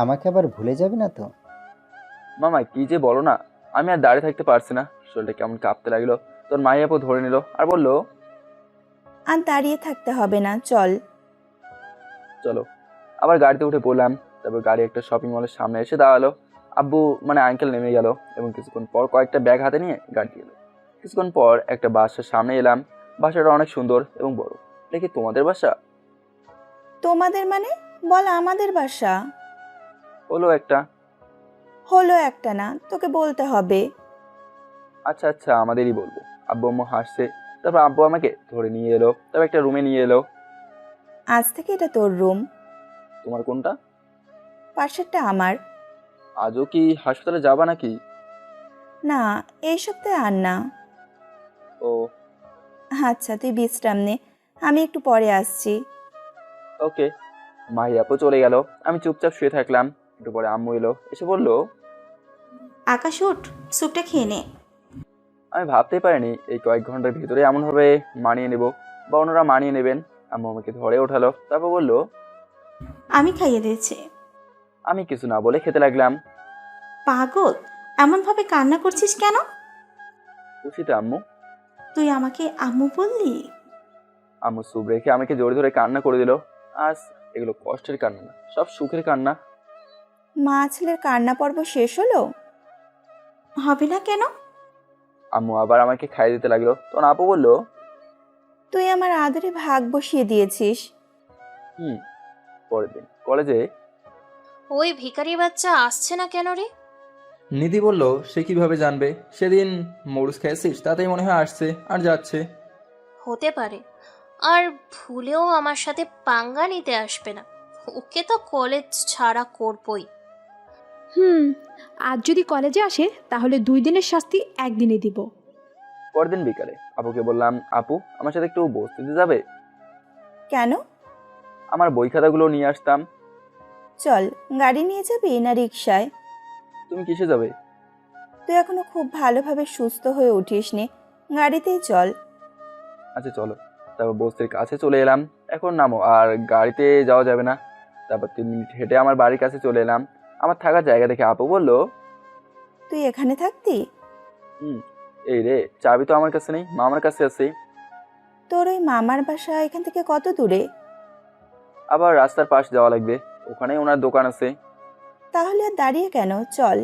Speaker 6: আমাকে আবার ভুলে যাবে না তো?
Speaker 2: মামা কি যে বলো না, আমি আর দাঁড়িয়ে থাকতে পারছি না। শরীরটা কেমন কাঁপতে লাগলো। তোর মাই আপু ধরে নিল আর বলল,
Speaker 7: আর দাঁড়িয়ে থাকতে হবে না, চল।
Speaker 2: চলো। আবার গাড়িতে উঠে পড়লাম। তারপর গাড়ি একটা শপিং মলের সামনে এসে দাঁড়ালো। আব্বু মানে আঙ্কেল নেমে গেল এবং কিছুক্ষণ পর কয়েকটা ব্যাগ হাতে নিয়ে গাড়ি এলো। কিছুক্ষণ পর একটা বাসার সামনে এলাম। বাসাটা অনেক সুন্দর এবং বড়। এটা কি তোমাদের বাসা?
Speaker 7: তোমাদের মানে? বল আমাদের বাসা।
Speaker 2: হলো একটা।
Speaker 7: হলো একটা না, তোকে বলতে হবে।
Speaker 2: আচ্ছা আচ্ছা, আমাদেরই বলবো। আব্বু আম্মু হাসছে। তারপর আব্বু আমাকে ধরে নিয়ে এলো, তারপর একটা রুমে নিয়ে এলো।
Speaker 7: আজ থেকে এটা তোর রুম।
Speaker 2: তোমার কোনটা?
Speaker 7: পাশেরটা আমার।
Speaker 2: আজও কি হাসপাতালে যাবা নাকি?
Speaker 7: না, এই সপ্তাহে আর না।
Speaker 2: ও
Speaker 7: আচ্ছা, তুই বিশ্রাম নে, আমি একটু পরে আসছি।
Speaker 2: ওকে। মাহি আপু চলে গেল। আমি চুপচাপ শুয়ে থাকলাম। একটু পরে আম্মু এলো, এসে বলল,
Speaker 8: আকাশ উঠ, স্যুপটা খেয়ে নে।
Speaker 2: আমি ভাবতেই পারিনি এই কয়েক ঘন্টার ভিতরে এমনভাবে মানিয়ে নেব বা ওনারা মানিয়ে নেবেন। আম্মু আমাকে ধরে ওঠালো, তারপর বলল,
Speaker 8: আমি খাইয়ে দিয়েছি।
Speaker 2: আমি কিছু না বলে খেতে লাগলাম।
Speaker 8: পাগল, এমনভাবে কান্না করছিস কেন?
Speaker 2: খুশিতে আম্মু।
Speaker 8: তুই আমাকে আম্মু বললি?
Speaker 2: আম্মু সুপ রেখে আমাকে জোরে ধরে কান্না করে দিল। আজ এগুলো কষ্টের কান্না না, সব সুখের কান্না।
Speaker 7: মা ছেলের কান্না পর্ব শেষ হলো?
Speaker 8: হবে না কেন?
Speaker 2: আম্মু আবার আমাকে খাইয়ে দিতে লাগলো। তখন আপু বলল,
Speaker 7: তুই আমার আদরে ভাগ বসিয়ে দিয়েছিস।
Speaker 2: হুম। পরের দিন কলেজে
Speaker 1: ওই ভিখারি বাচ্চা আসছে না কেন রে?
Speaker 10: নিধি বলল, সে কিভাবে জানবে? সেদিন মরুচ খেয়েছিস, তাতেই মনে হয় আসছে আর যাচ্ছে।
Speaker 1: হতে পারে, আর ভুলেও আমার সাথে পাঙ্গা নিতে আসবে না। ওকে তো কলেজ ছাড়া করবই।
Speaker 5: হুম, আজ যদি কলেজে আসে তাহলে 2 দিনের শাস্তি একদিনে দিব।
Speaker 2: পরদিন বিকালে আপুকে বললাম, আপু আমার সাথে একটু বস্তিতে যাবে?
Speaker 7: কেন?
Speaker 2: আমার বই খাতাগুলো নিয়ে আসতাম।
Speaker 7: চল, গাড়ি নিয়ে যাবি না রিক্সায়?
Speaker 2: তুমি কিসে যাবে?
Speaker 7: তুই এখনো খুব ভালোভাবে সুস্থ হয়ে উঠিসনি, গাড়িতেই চল।
Speaker 2: আচ্ছা চলো। তারপর বস্তির কাছে চলে এলাম। এখন নামো, আর গাড়িতে যাওয়া যাবে না। তারপর 3 মিনিট হেঁটে আমার বাড়ির কাছে চলে এলাম। আমার থাকার জায়গা দেখে আপু বলল,
Speaker 7: তুই এখানে থাকতি?
Speaker 2: হুম, এই রে, চাবি তো আমার কাছে নেই, মামার কাছে আছে।
Speaker 7: তোর ওই মামার বাসা এখান থেকে কত দূরে?
Speaker 2: আবার রাস্তার পাশ যাওয়া লাগবে, ওখানেই ওনার দোকান আছে।
Speaker 7: তাহলে আর দাঁড়িয়ে কেন, চল।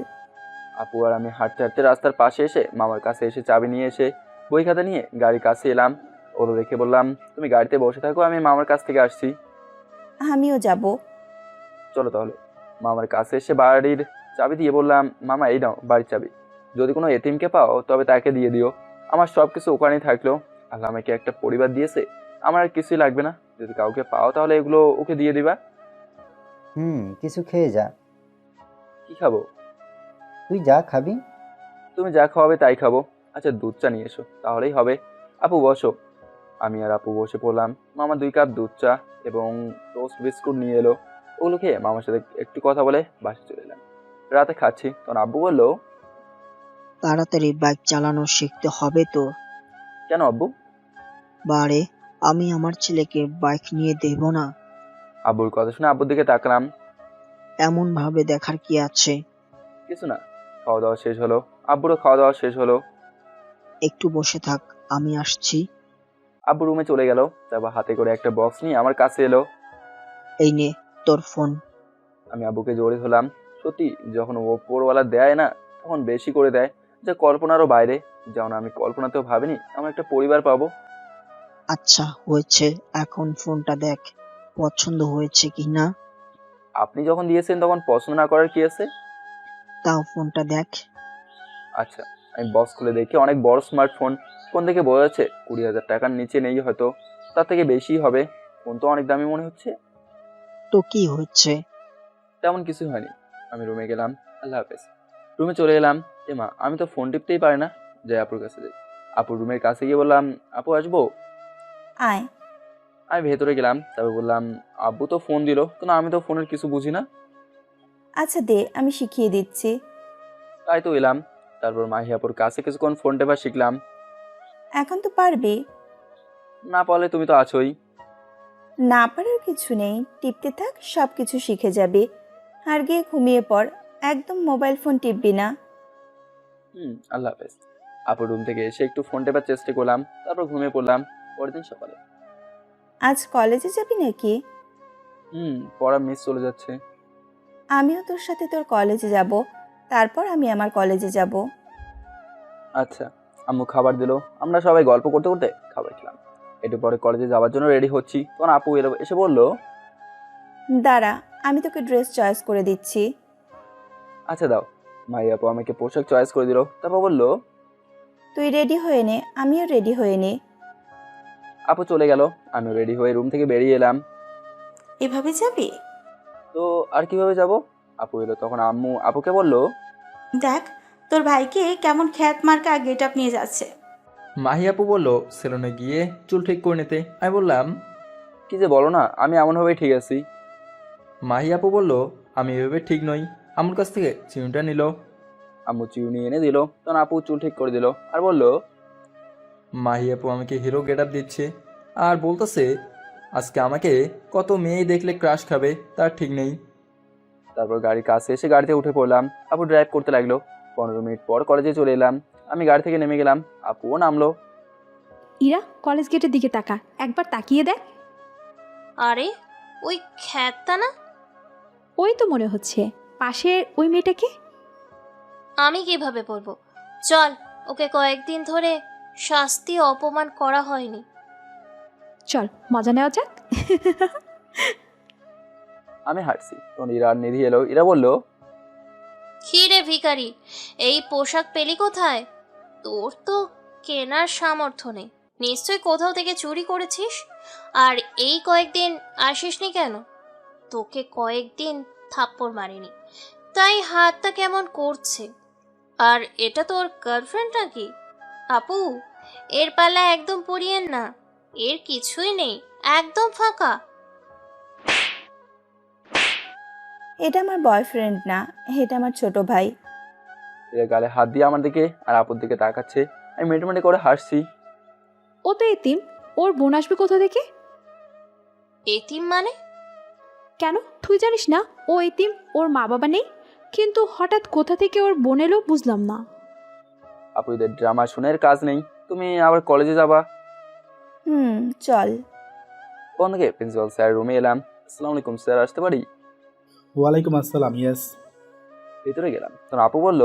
Speaker 2: আপু আর আমি হাঁটতে হাঁটতে রাস্তার পাশে এসে মামার কাছে এসে চাবি নিয়ে এসে বই খাতা নিয়ে গাড়ির কাছে এলাম। ওরা রেখে বললাম, তুমি গাড়িতে বসে থাকো, আমি মামার কাছ থেকে আসছি।
Speaker 7: আমিও যাব।
Speaker 2: চলো তাহলে। মামার কাছে এসে বাড়ির চাবি দিয়ে বললাম, মামা এই নাও বাড়ির চাবি, যদি কোনো এতিমকে পাও তবে তাকে দিয়ে দিও। আমার সব কিছু ওখানেই থাকলো। আল্লাহ আমাকে একটা পরিবার দিয়েছে, আমার আর কিছুই লাগবে না। যদি কাউকে পাও তাহলে এগুলো ওকে দিয়ে দিবা।
Speaker 6: কিছু খেয়ে যা।
Speaker 2: কি খাবো?
Speaker 6: তুই যা খাবি।
Speaker 2: তুমি যা খাওয়াবে তাই খাবো। আচ্ছা দুধ চা নিয়ে এসো, তাহলেই হবে। আপু বসো। আমি আর আপু বসে পড়লাম। মামা 2 কাপ দুধ চা এবং টোস্ট বিস্কুট নিয়ে এলো। ওগুলো খেয়ে মামার সাথে একটু কথা বলে বাসে চলে এলাম। রাতে খাচ্ছি তখন আব্বু বললো,
Speaker 9: তাড়াতাড়ি বাইক চালানো শিখতে হবে তো।
Speaker 2: কেন আব্বু?
Speaker 9: বারে, আমি আমার ছেলেকে বাইক নিয়ে দেব না।
Speaker 2: আব্বুর কথা শুনে আব্বুর দিকে তাকালাম।
Speaker 9: এমন ভাবে দেখার কি আছে?
Speaker 2: কিছু না, খাওয়া দাওয়া শেষ হলো। আব্বুরও খাওয়া দাওয়া শেষ হলো।
Speaker 9: একটু বসে থাক, আমি আসছি।
Speaker 2: আব্বু রুমে চলে গেল। তারপর হাতে করে একটা বক্স নিয়ে আমার কাছে এলো।
Speaker 9: এই নে তোর ফোন।
Speaker 2: আমি আব্বুকে জোরে ধরলাম। সত্যি যখন ওপরওয়ালা দেয় না, তখন বেশি করে দেয়, যা কল্পনারও বাইরে। যেমন আমি কল্পনাতেও ভাবিনি আমার একটা পরিবার পাবো।
Speaker 9: আচ্ছা হয়েছে, এখন ফোনটা দেখ পছন্দ হয়েছে কি না।
Speaker 2: আপনি যখন দিয়েছেন তখন পছন্দ না করার কি আছে?
Speaker 9: তাও ফোনটা দেখ।
Speaker 2: আচ্ছা, আমি বক্স খুলে দেখি অনেক বড় স্মার্টফোন। ফোন দেখে বোঝা যাচ্ছে 20,000 টাকার নিচে নেই, হয়তো তার থেকে বেশি হবে। ফোন তো অনেক দামি মনে হচ্ছে।
Speaker 9: তো কি হচ্ছে?
Speaker 2: তেমন কিছু হয়নি। আমি রুমে গেলাম। আল্লাহ হাফেজ। রুমে চলে এলাম। মা, আমি তো ফোন টিপতেই পারি না। যাই আপুর কাছে যাই। আপুর রুমের কাছে গিয়ে বললাম, আপু আসবো?
Speaker 7: আয়।
Speaker 2: আমি ভেতরে গেলাম। তারপর বললাম, আব্বু তো ফোন দিল, কিন্তু আমি তো ফোনের কিছু বুঝি না।
Speaker 7: আচ্ছা দে, আমি শিখিয়ে দিচ্ছি।
Speaker 2: তাই তো এলাম। তারপর মাহি আপুর কাছে কিছুক্ষণ ফোন টেপা শিখলাম।
Speaker 7: এখন তো পারবি।
Speaker 2: না পারলে তুমি তো আছোই।
Speaker 7: না পারার কিছু নেই, টিপতে থাক, সব কিছু শিখে যাবি। আর গিয়ে ঘুমিয়ে পড়, একদম মোবাইল ফোন টিপবি না।
Speaker 2: আল্লাহ হাফেজ। আপুর রুম থেকে এসে একটু ফোন টেপার চেষ্টা করলাম, তারপর ঘুমিয়ে পড়লাম। পরের দিন সকালে
Speaker 7: আজ কলেজে যাবি নাকি?
Speaker 2: পড়া মিস চলে যাচ্ছে।
Speaker 7: আমিও তোর সাথে তোর কলেজে যাব, তারপর আমি আমার কলেজে যাব।
Speaker 2: আচ্ছা। আম্মু খাবার দিল। আমরা সবাই গল্প করতে করতে খাবার খেলাম। একটু পরে কলেজে যাওয়ার জন্য রেডি হচ্ছি, তখন আপু এসে বলল,
Speaker 7: দাঁড়া, আমি তোকে ড্রেস চয়েস করে দিচ্ছি।
Speaker 2: আচ্ছা দাও। মাই আপু আমাকে পোশাক চয়েস করে দিল। তারপর বলল,
Speaker 7: তুই রেডি হয়ে নে, আমিও রেডি হয়ে নে।
Speaker 2: আপু চলে গেল। আমিও রেডি হয়ে রুম থেকে বেরিয়ে এলাম।
Speaker 8: এভাবে যাবি?
Speaker 2: তো আর কিভাবে যাব? আপু এলো তখন আম্মু আপুকে বলল,
Speaker 8: দেখ তোর ভাইকে কেমন খ্যাত মার্কা গেট আপ নিয়ে যাচ্ছে।
Speaker 10: মাহি আপু বললো সেলুনে গিয়ে চুল ঠিক করে নিতে। আমি বললাম,
Speaker 2: কি যে বলো না, আমি এমনভাবেই ঠিক আছি।
Speaker 10: মাহি আপু বলল, আমি এভাবে ঠিক নই। আমার কাছ থেকে চিউনটা নিল।
Speaker 2: আম্মু চিউনি এনে দিল। তখন আপু চুল ঠিক করে দিল আর বলল,
Speaker 10: মাহি আপু আমাকে হিরো গেট আপ দিচ্ছে আর বলতেছে আজকে আমাকে কত মেয়ে দেখলে ক্রাশ খাবে তার ঠিক নেই।
Speaker 2: তারপর গাড়ির কাছে এসে গাড়িতে উঠে পড়লাম। আপু ড্রাইভ করতে লাগলো। 15 মিনিট পর কলেজে চলে এলাম। আমি গাড়ি থেকে নেমে গেলাম। আপুও নামলো।
Speaker 5: ইরা, কলেজ গেটের দিকে তাকা, একবার তাকিয়ে দেখ।
Speaker 1: আরে ওই খ্যাতটা না?
Speaker 5: ওই তো মনে হচ্ছে। পাশের ওই মেয়েটাকে।
Speaker 1: আমি কিভাবে বলবো? চল, ওকে কয়েকদিন ধরে শাস্তি অপমান করা হয়নি।
Speaker 5: চল মজা নেওয়া যাক।
Speaker 2: আমি হাঁটছি তখন ইরা আর নিধি এলো। ইরা বলল,
Speaker 1: কি রে ভিখারি, এই পোশাক পেলি কোথায়? তোর তো কেনার সামর্থ্য নেই, নিশ্চয়ই কোথাও থেকে চুরি করেছিস। আর এই কয়েকদিন আসিসনি কেন? তোকে কয়েকদিন থাপ্পড় মারিনি, তাই হাতটা কেমন করছে। আর এটা তোর গার্লফ্রেন্ড নাকি? আপু, এর পালা একদম পড়িয়েন না, এর কিছুই নেই, একদম ফাঁকা।
Speaker 7: এটা আমার বয়ফ্রেন্ড না, এটা আমার ছোট ভাই।
Speaker 2: এরা গালে হাত দিয়ে আমার দিকে আর আপুর দিকে তাকাচ্ছে। আমি মেটে করে হাসছি।
Speaker 5: ও তো এতিম, ওর বোন আসবে কোথা থেকে?
Speaker 1: এতিম মানে?
Speaker 5: কেন, তুই জানিস না ও এতিম, ওর মা বাবা নেই? কিন্তু হঠাৎ কোথা থেকে ওর বোন এলো বুঝলাম না।
Speaker 2: আপু এদের ড্রামা শুনে কাজ নেই, তুমি আবার কলেজে যাবা।
Speaker 7: চল।
Speaker 2: কোন থেকে প্রিন্সিপাল স্যার রুমে এলাম। আসসালামু আলাইকুম স্যার, আসতে পারি?
Speaker 3: ওয়ালাইকুম আসসালাম। ইয়েস।
Speaker 2: ভিতরে গেলাম, তখন আপু বলল,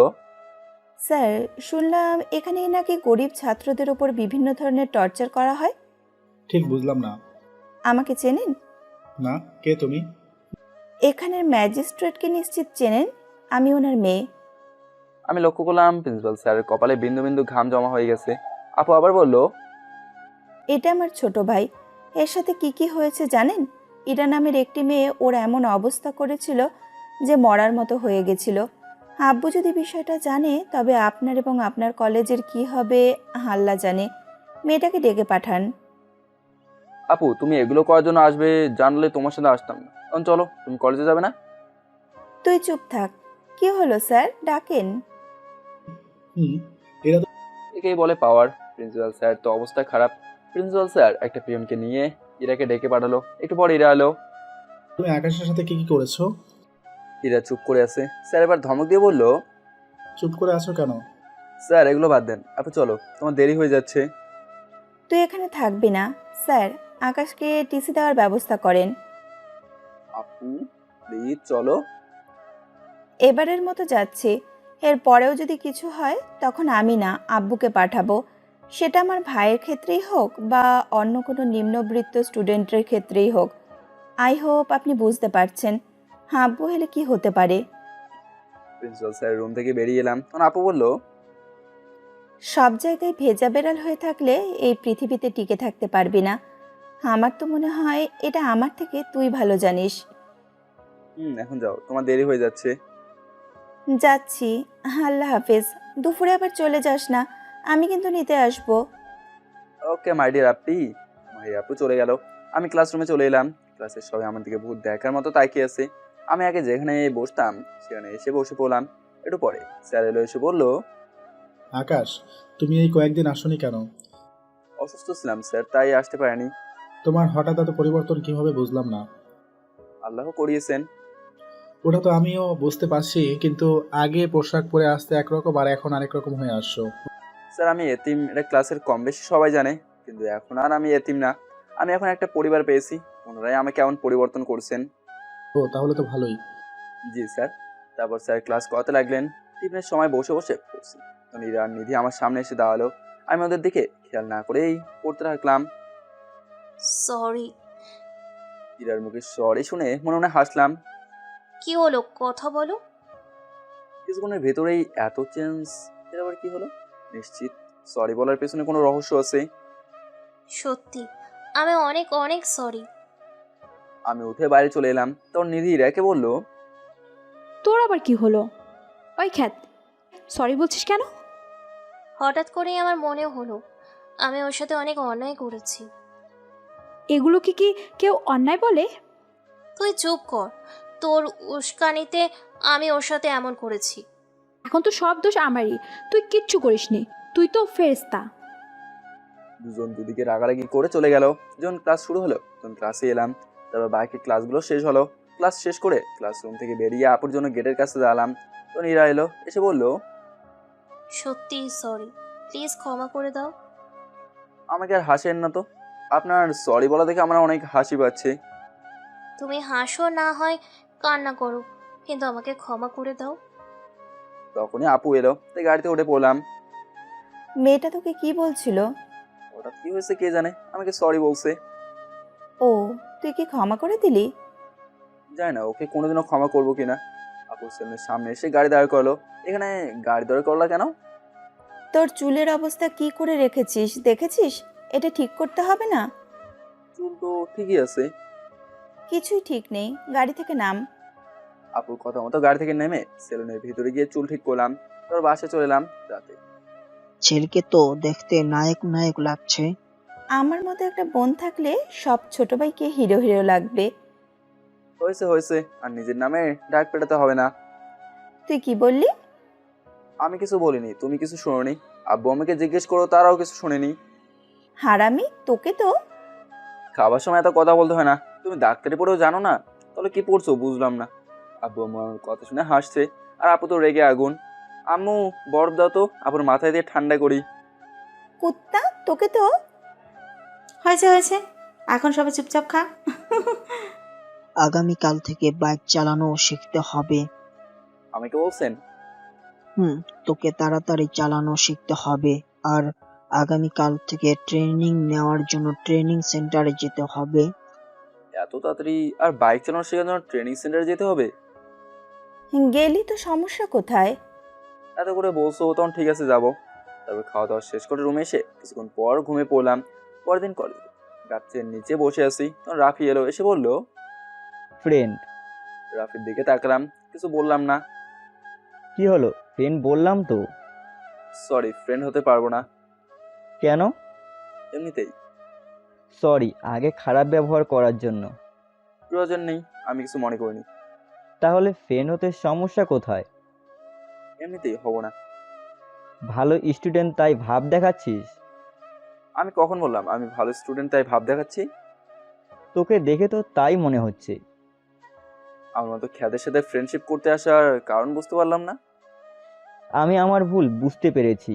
Speaker 7: স্যার, শুনলাম এখানে নাকি গরিব ছাত্রদের উপর বিভিন্ন ধরনের টর্চার করা হয়।
Speaker 3: ঠিক বুঝলাম না।
Speaker 7: আমাকে চেনেন?
Speaker 3: না, কে তুমি?
Speaker 7: এখানের ম্যাজিস্ট্রেটকে নিশ্চিত চেনেন, আমি ওনার মেয়ে।
Speaker 2: আমি লক্ষ্য করলাম প্রিন্সিপাল স্যারের কপালে বিন্দু বিন্দু ঘাম জমা হয়ে গেছে। আপু আবার বলল,
Speaker 7: এটা আমার ছোট ভাই। এর সাথে কি কি হয়েছে জানেন? ইরা নামের একটি মেয়ে ওর এমন অবস্থা করেছিল যে মরার মতো হয়ে গেছিল। আব্বু যদি বিষয়টা জানে তবে আপনার এবং আপনার কলেজের কি হবে আল্লাহ জানে। মেয়েটাকে ডেকে পাঠান।
Speaker 2: আপু তুমি এগুলো করার জন্য আসবে জানলে তোমার সাথে আসতাম না। তখন চলো, তুমি কলেজে যাবে না?
Speaker 7: তুই চুপ থাক। কি হলো স্যার, ডাকেন।
Speaker 3: এরা তো
Speaker 2: একেই বলে পাওয়ার। প্রিন্সিপাল স্যার তো অবস্থা খারাপ। প্রিন্সিপাল স্যার একটা পিয়নকে নিয়ে ইরাকে ডেকে পাঠালো। একটু পর ইরা এলো।
Speaker 3: তুমি আকাশের সাথে কি কি করেছো?
Speaker 2: ইরা চুপ করে আছে। স্যার এবার ধমক দিয়ে বলল,
Speaker 3: চুপ করে আছো কেন?
Speaker 2: স্যার এগুলো বাদ দেন, আপু চলো, তোমার দেরি হয়ে যাচ্ছে।
Speaker 7: তুই এখানে থাকবি না। স্যার, আকাশকে টিসি দেওয়ার ব্যবস্থা করেন।
Speaker 2: আপু প্লিজ চলো।
Speaker 7: এবারের মতো যাচ্ছি। এর পরেও যদি কিছু হয় তখন আমি না, আব্বুকে পাঠাবো। সেটা আমার ভাইয়ের ক্ষেত্রেই হোক বা অন্য কোনো নিম্নবিত্ত স্টুডেন্টের ক্ষেত্রেই হোক। আই হোপ আপনি বুঝতে পারছেন আব্বু হলে কি হতে পারে।
Speaker 2: প্রিন্সিপাল স্যার রুম থেকে বেরিয়ে এলাম, তখন আপু বলল,
Speaker 7: সব জায়গায় ভেজা বেড়াল হয়ে থাকলে এই পৃথিবীতে টিকে থাকতে পারবি না। আমার তো মনে হয় এটা আমার থেকে তুই ভালো জানিস।
Speaker 2: এখন যাও, তোমার দেরি হয়ে যাচ্ছে।
Speaker 7: যাচ্ছি। আল্লাহ হাফেজ। দুপুরে আবার চলে যাস না, আমি কিন্তু নিতে আসবো।
Speaker 2: ওকে মাই ডিয়ার আপি। মাই আপু চলে গেল। আমি ক্লাসরুমে চলে এলাম। ক্লাসের সবাই আমার দিকে ভূত দেখার মতো তাকিয়ে আছে। আমি আগে যেখানে বসতাম সেখানে এসে বসে পড়লাম। একটু পরে স্যার এলো, এসে বলল,
Speaker 3: আকাশ, তুমি এই কয়েকদিন আসোনি কেন?
Speaker 2: অসুস্থ ছিলাম স্যার, তাই আসতে পারিনি।
Speaker 3: তোমার হঠাৎ এত পরিবর্তন কিভাবে বুঝলাম না।
Speaker 2: আল্লাহ করিয়েছেন।
Speaker 3: ওটা তো আমিও বুঝতে পারছি, কিন্তু আগে পোশাক পরে আসতে একরকম আর এখন আরেক রকম হয়ে আসছো।
Speaker 2: স্যার আমি এতিম, এটা ক্লাসের কম বেশি সবাই জানে। কিন্তু এখন আর আমি এতিম না, আমি এখন একটা পরিবার পেয়েছি। ওনারাই আমাকে এমন পরিবর্তন করছেন।
Speaker 3: ও তাহলে তো ভালোই।
Speaker 2: জি স্যার। তারপর স্যার ক্লাস করাতে লাগলেন। টিফিনের সময় বসে বসে পড়ছি। তখন ইরা আর নিধি আমার সামনে এসে দাঁড়ালো। আমি ওদের দিকে খেয়াল না করেই পড়তে থাকলাম।
Speaker 1: সরি।
Speaker 2: ইরার মুখে সরি শুনে মনে মনে হাসলাম।
Speaker 1: কি হলো, কথা বলো।
Speaker 2: কিছুক্ষণের ভেতরেই এত চেঞ্জ, এর আবার কি হলো? নিশ্চিত সরি বলার পেছনে কোনো রহস্য আছে।
Speaker 1: সত্যি, আমি অনেক অনেক সরি।
Speaker 2: আমি উঠে বাইরে চলে এলাম। তখন নিধি ইরাকে বলল,
Speaker 5: তোর আবার কি হলো? ওই খ্যাত, সরি বলছিস কেন?
Speaker 1: হঠাৎ করেই আমার মনে হলো আমি ওর সাথে অনেক অন্যায় করেছি।
Speaker 5: এগুলো কি কেউ অন্যায় বলে?
Speaker 1: তুই চুপ কর, তোর উস্কানিতে আমি ওর সাথে এমন করেছি।
Speaker 5: এখন তো সব দোষ আমারই, তুই কিচ্ছু করিসনি, তুই তো ফেরেশতা।
Speaker 2: দুজন দুদিকে রাগারাগি করে চলে গেল। যখন ক্লাস শুরু হলো তখন ক্লাসে এলাম। তারপর বাকি ক্লাসগুলো শেষ হলো। ক্লাস শেষ করে ক্লাসরুম থেকে বেরিয়ে আপুর জন্য গেটের কাছে দাঁড়ালাম। তখন ইরা এলো, এসে বলল,
Speaker 1: সত্যি সরি, প্লিজ ক্ষমা করে দাও।
Speaker 2: আমাকে আর হাসেন না তো। আপনার সরি বলা দেখে আমার অনেক হাসি পাচ্ছে।
Speaker 1: তুমি হাসো না হয় কান্না করো, কিন্তু আমাকে ক্ষমা করে দাও।
Speaker 2: তখনই আপু এলো, তাই গাড়িতে উঠে পড়লাম।
Speaker 7: মেয়েটা তোকে কি বলছিল?
Speaker 2: ওটা কি হয়েছে কে জানে, আমাকে সরি বলছে।
Speaker 7: ও, তুই কি ক্ষমা করে দিলি?
Speaker 2: জানি না ওকে কোনোদিনও ক্ষমা করবো কিনা। আপুর সেলুনের সামনে এসে গাড়ি দাঁড় করলো। এখানে গাড়ি দাঁড় করলা কেন?
Speaker 7: তোর চুলের অবস্থা কি করে রেখেছিস দেখেছিস? এটা ঠিক করতে হবে না?
Speaker 2: চুল তো ঠিকই আছে।
Speaker 7: কিছুই ঠিক নেই, গাড়ি থেকে নাম।
Speaker 2: আপুর কথা মতো গাড়ি থেকে নেমে সেলুনের ভিতরে গিয়ে চুল ঠিক করলাম, তোর বাসায় চলে এলাম রাতে।
Speaker 9: ছেলেকে তো দেখতে নায়ক নায়ক লাগছে।
Speaker 7: আমার মতো একটা বোন থাকলে সব ছোট ভাইকে হিরো হিরো লাগবে।
Speaker 2: হয়েছে হয়েছে, আর নিজের নামে ডাক পেটাতে হবে না।
Speaker 7: তুই কি বললি?
Speaker 2: আমি কিছু বলিনি, তুমি কিছু শোনোনি। আব্বু আমাকে জিজ্ঞেস করো, তারাও কিছু শোনেনি।
Speaker 7: হারামি, তোকে তো।
Speaker 2: খাবার সময় এত কথা বলতে হয় না। তুমি ডাক্তারি পড়েও জানো না, তাহলে কি পড়ছো বুঝলাম না। আব্বু আম্মু আমার কথা শুনে হাসছে, আর আপু তো রেগে আগুন। আম্মু বরফ দাও তো, আপুর মাথায় দিয়ে ঠান্ডা করি।
Speaker 7: কুত্তা, তোকে তো।
Speaker 8: হয়েছে হয়েছে, এখন সবাই চুপচাপ খা।
Speaker 9: আগামীকাল থেকে বাইক চালানো শিখতে হবে।
Speaker 2: আমাকে বলছেন?
Speaker 9: তোকে তাড়াতাড়ি চালানো শিখতে হবে। আর আগামীকাল থেকে ট্রেনিং নেওয়ার জন্য ট্রেনিং সেন্টারে যেতে হবে।
Speaker 2: এত তাড়াতাড়ি আর বাইক চালানো শেখার জন্য ট্রেনিং সেন্টারে যেতে হবে?
Speaker 7: গেলি তো সমস্যা কোথায়?
Speaker 2: এত করে বলছো তখন ঠিক আছে যাবো। তারপর খাওয়া দাওয়া শেষ করে রুমে এসে কিছুক্ষণ পর ঘুমিয়ে পড়লাম। পরের দিন কলেজে গাছের নিচে বসে আছি, তখন রাফি এলো, এসে বলল
Speaker 4: ফ্রেন্ড।
Speaker 2: রাফির দিকে তাকালাম, কিছু বললাম না।
Speaker 4: কি হলো ফ্রেন্ড বললাম তো।
Speaker 2: সরি, ফ্রেন্ড হতে পারবো না।
Speaker 4: কেন?
Speaker 2: এমনিতেই।
Speaker 4: সরি আগে খারাপ ব্যবহার করার জন্য।
Speaker 2: প্রয়োজন নেই, আমি কিছু মনে করিনি।
Speaker 4: তাহলে ফ্রেন্ড হতে সমস্যা কোথায়?
Speaker 2: এমনিতেই হব না।
Speaker 4: ভালো স্টুডেন্ট তাই ভাব দেখাচ্ছিস?
Speaker 2: আমি কখন বললাম আমি ভালো স্টুডেন্ট তাই ভাব দেখাচ্ছি?
Speaker 4: তোকে দেখে তো তাই মনে হচ্ছে।
Speaker 2: আমার মতো খ্যাতের সাথে ফ্রেন্ডশিপ করতে আসার কারণ বুঝতে পারলাম না।
Speaker 4: আমি আমার ভুল বুঝতে পেরেছি।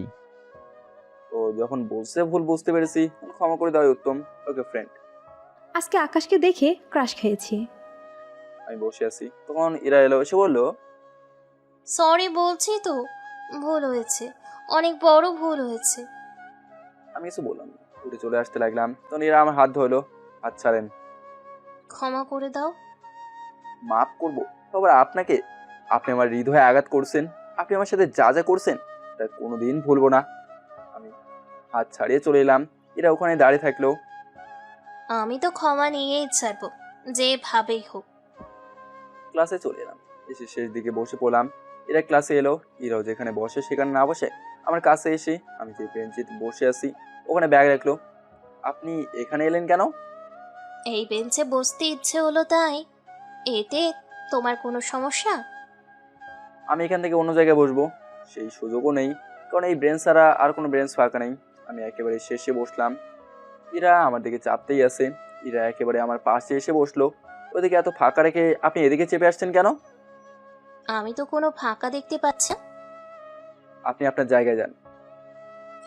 Speaker 2: তো যখন বলছে ভুল বুঝতে পেরেছি, ক্ষমা করে দেওয়াই উত্তম। ওকে ফ্রেন্ড।
Speaker 5: আজকে আকাশকে দেখে ক্রাশ খেয়েছি।
Speaker 2: আমি বসে আছি, তখন ইরা এলো, এসে বললো
Speaker 1: সরি বলছি তো, ভুল হয়েছে, অনেক বড় ভুল হয়েছে।
Speaker 2: আমি কিছু বললাম না, উঠে চলে আসতে লাগলাম, তখন এরা আমার হাত ধরলো। হাত ছাড়েন।
Speaker 1: ক্ষমা করে দাও।
Speaker 2: মাফ করবো আবার আপনাকে? আপনি আমার হৃদয়ে আঘাত করছেন, আপনি আমার সাথে যা যা করছেন তা কোনোদিন ভুলবো না। আমি হাত ছাড়িয়ে চলে এলাম। এরা ওখানে দাঁড়িয়ে থাকলো।
Speaker 1: আমি তো ক্ষমা নিয়েই ছাড়বো, যেভাবেই হোক।
Speaker 2: ক্লাসে চলে এলাম, এসে শেষ দিকে বসে পড়লাম। এরা ক্লাসে এলো, এরাও যেখানে বসে সেখানে না বসে আমার কাছে এসে আমি যে বেঞ্চে বসে আছি ওখানে ব্যাগ রাখলো। আপনি এখানে এলেন কেন?
Speaker 1: এই বেঞ্চে বসতে ইচ্ছে হলো তাই। এতে তোমার কোনো সমস্যা?
Speaker 2: আমি এখান থেকে অন্য জায়গায় বসবো সেই সুযোগও নেই, কারণ এই ব্রেঞ্চ ছাড়া আর কোনো ব্রেঞ্চ ফাঁকা নেই। আমি একেবারে শেষে বসলাম। এরা আমার দিকে চাপতেই আছে। এরা একেবারে আমার পাশে এসে বসলো। ওইদিকে এত ফাঁকা রেখে আপনি এদিকে চেপে আসছেন কেন?
Speaker 1: আমি তো কোনো ফাঁকা দেখতে পাচ্ছি না।
Speaker 2: আপনি আপনার জায়গায় যান।